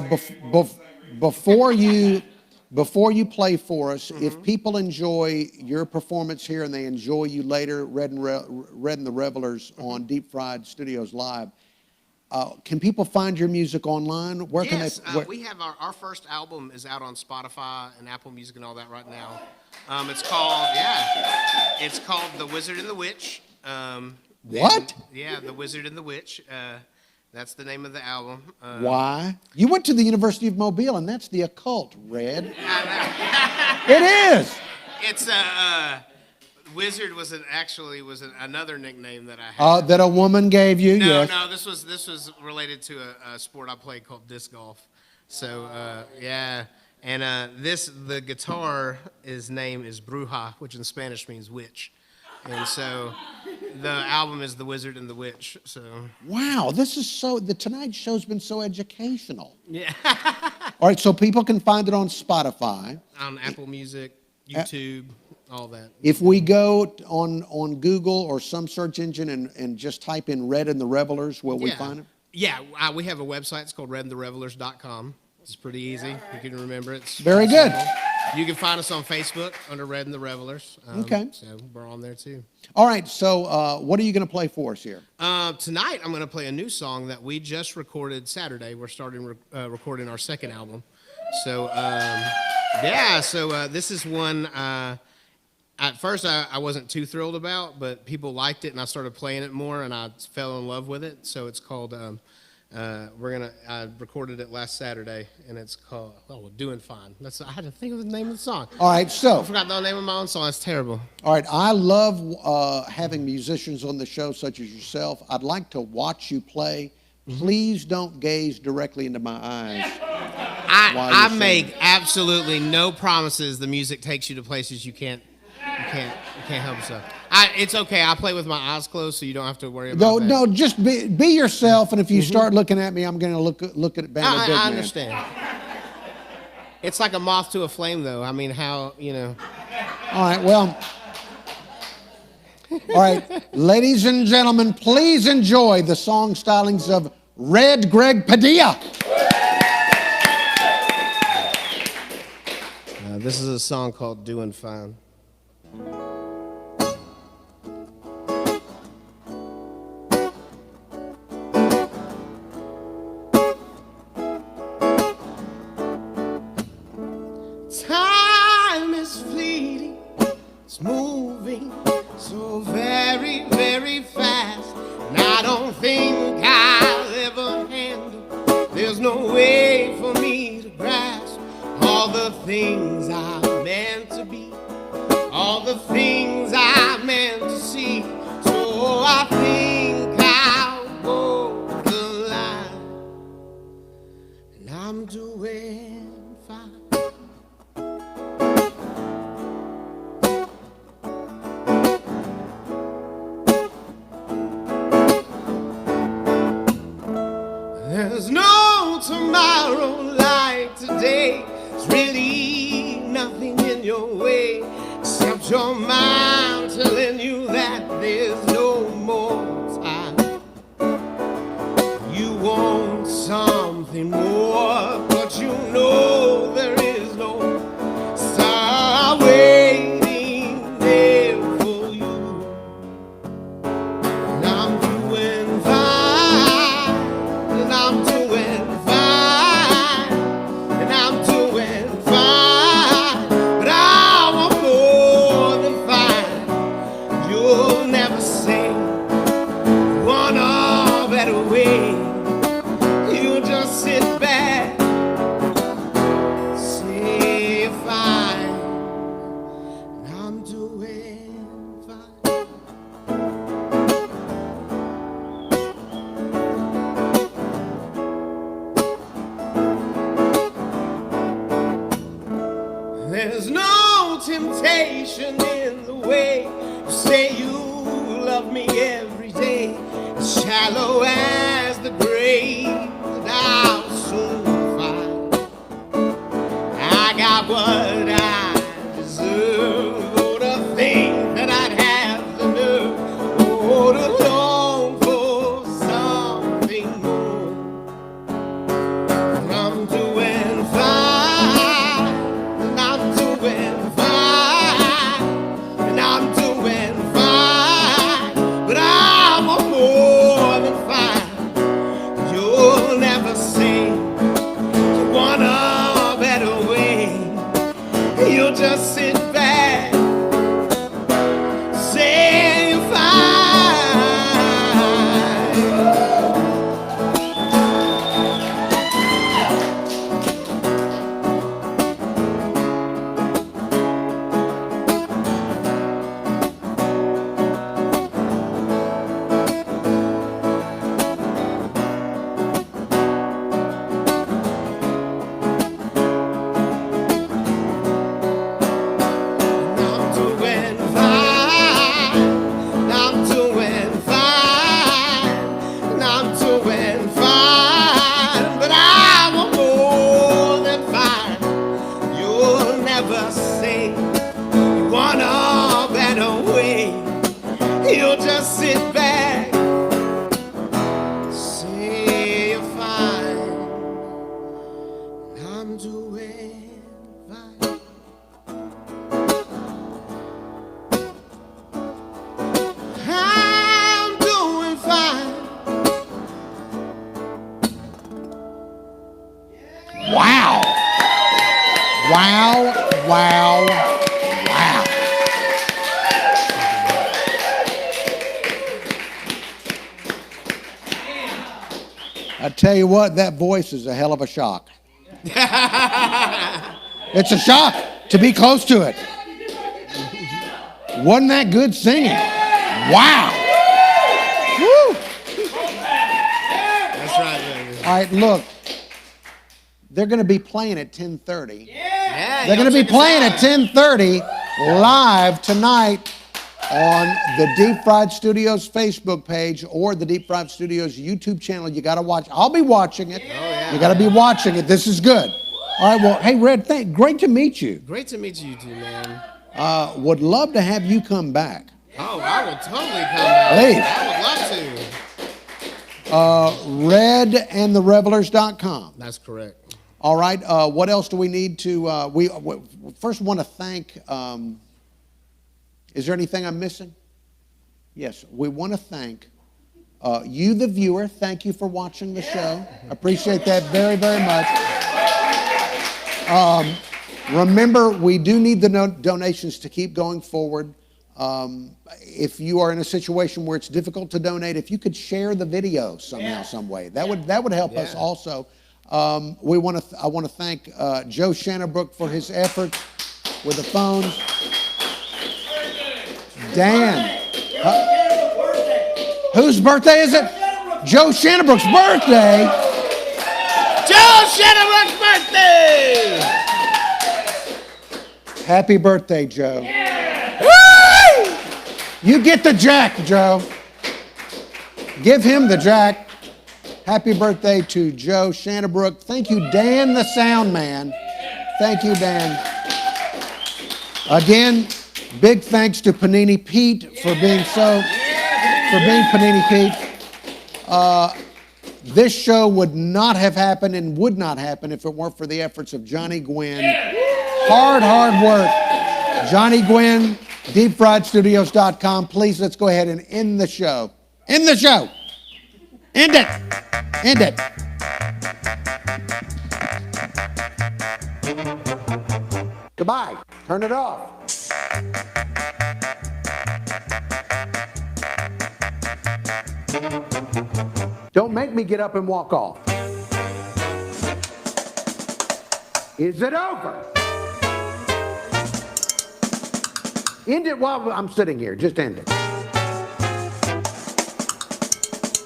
before you play for us, if people enjoy your performance here and they enjoy you later, Red and the Revelers on Deep Fried Studios Live, can people find your music online? Where can Yes, they? we have our first album is out on Spotify and Apple Music and all that right now. It's called The Wizard and the Witch. What? Yeah, The Wizard and the Witch. That's the name of the album. Why? You went to the University of Mobile, and that's the occult, Red. It is. It's Wizard was another nickname that I had. That a woman gave you. No, Yes. no, this was related to a sport I played called disc golf. So yeah, and the guitar, his name is Bruja, which in Spanish means witch, and so the album is The Wizard and the Witch. So Wow, the Tonight Show's been so educational. yeah, All right, so people can find it on Spotify. on Apple Music, YouTube, all that. If we go on Google or some search engine and just type in Red and the Revelers, will we find it? Yeah, we have a website. It's called redandtherevelers.com. It's pretty easy. You can remember it. It's Very good. simple. You can find us on Facebook under Red and the Revelers. Okay. So we're on there too. All right, so what are you going to play for us here? Tonight I'm going to play a new song that we just recorded Saturday. We're starting recording our second album. So Yeah, so this is one. At first, I wasn't too thrilled about, but people liked it, and I started playing it more, and I fell in love with it. So it's called. I recorded it last Saturday, and it's called "Doing Fine." I had to think of the name of the song. All right, so I forgot the name of my own song. It's terrible. All right, I love having musicians on the show such as yourself. I'd like to watch you play. Please don't gaze directly into my eyes. I make absolutely no promises. The music takes you to places you can't help yourself. It's okay. I play with my eyes closed, so you don't have to worry about that. No, just be yourself. And if you start looking at me, I'm going to look at Band of Big Man. I understand. It's like a moth to a flame, though. I mean, how. All right. Well. All right, ladies and gentlemen, please enjoy the song stylings of Red Greg Padilla. This is a song called "Doing Fine." Time is fleeting, it's moving so very, very fast, and I don't think I'll ever handle. There's no way for me to grasp all the things I meant to be, all the things I meant to see. So I think I'll go the line, and I'm doing fine. There's no tomorrow like today. There's really nothing in your way except your mind telling you that there's no more time. You want something more, but you know there is no star waiting there for you. And I'm doing fine, and I'm doing fine, and I'm doing fine, but I want more than fine. You'll never say you want a better way. You just sit back, say you're fine, and I'm doing fine. There's no temptation in the way you say you love me every day. As shallow as the grave that I'll soon find. I got what I deserve. Oh, to think that I'd have the nerve. Oh, to long for something more. And I'm doing fine, and I'm doing fine, and I'm doing fine, but I want more than fine. You'll never say you want a better way. You'll just sit back, say you're fine. I'm doing fine, I'm doing fine, and I'm doing fine, but I want more than fine. You'll never say you want a better way. You'll just sit back, say you're fine, and I'm doing fine. I'm doing fine. Wow. Wow, wow, wow. I tell you what, that voice is a hell of a shock. It's a shock to be close to it. Wasn't that good singing? Wow. Woo. That's right, baby. All right, look. They're going to be playing at 10:30. Yeah, They're going to be playing at 10:30 live tonight on the Deep Fried Studios Facebook page or the Deep Fried Studios YouTube channel. You got to watch. I'll be watching it. You got to be watching it. This is good. All right, well, hey, Red, great to meet you. Great to meet you too, man. Would love to have you come back. Oh, I would totally come back. Please. I would love to. redandtherevelers.com. That's correct. All right. What else do we need to? We first want to thank. Is there anything I'm missing? Yes, we want to thank you, the viewer. Thank you for watching the show. Appreciate that very, very much. Remember, we do need the donations to keep going forward. If you are in a situation where it's difficult to donate, if you could share the video somehow, some way, that would help us also. I want to thank Joe Shannabrook for his efforts with the phones. Dan, whose birthday is it? Joe Shannabrook's birthday. Joe Shannabrook's birthday. Happy birthday, Joe. Woo! You get the jack, Joe. Give him the jack. Happy birthday to Joe Shannabrook. Thank you, Dan the sound man. Thank you, Dan. Again, big thanks to Panini Pete for being Panini Pete. This show would not have happened and would not happen if it weren't for the efforts of Johnny Gwynn. Hard work. Johnny Gwynn, deepfriedstudios.com. Please, let's go ahead and end the show. End the show. End it. End it. Goodbye. Turn it off. Don't make me get up and walk off. Is it over? End it while I'm sitting here. Just end it.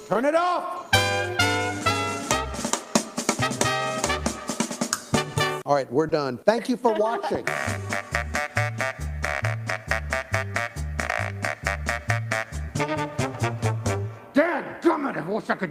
Turn it off. All right, we're done. Thank you for watching. Dad, come on, I wish I could.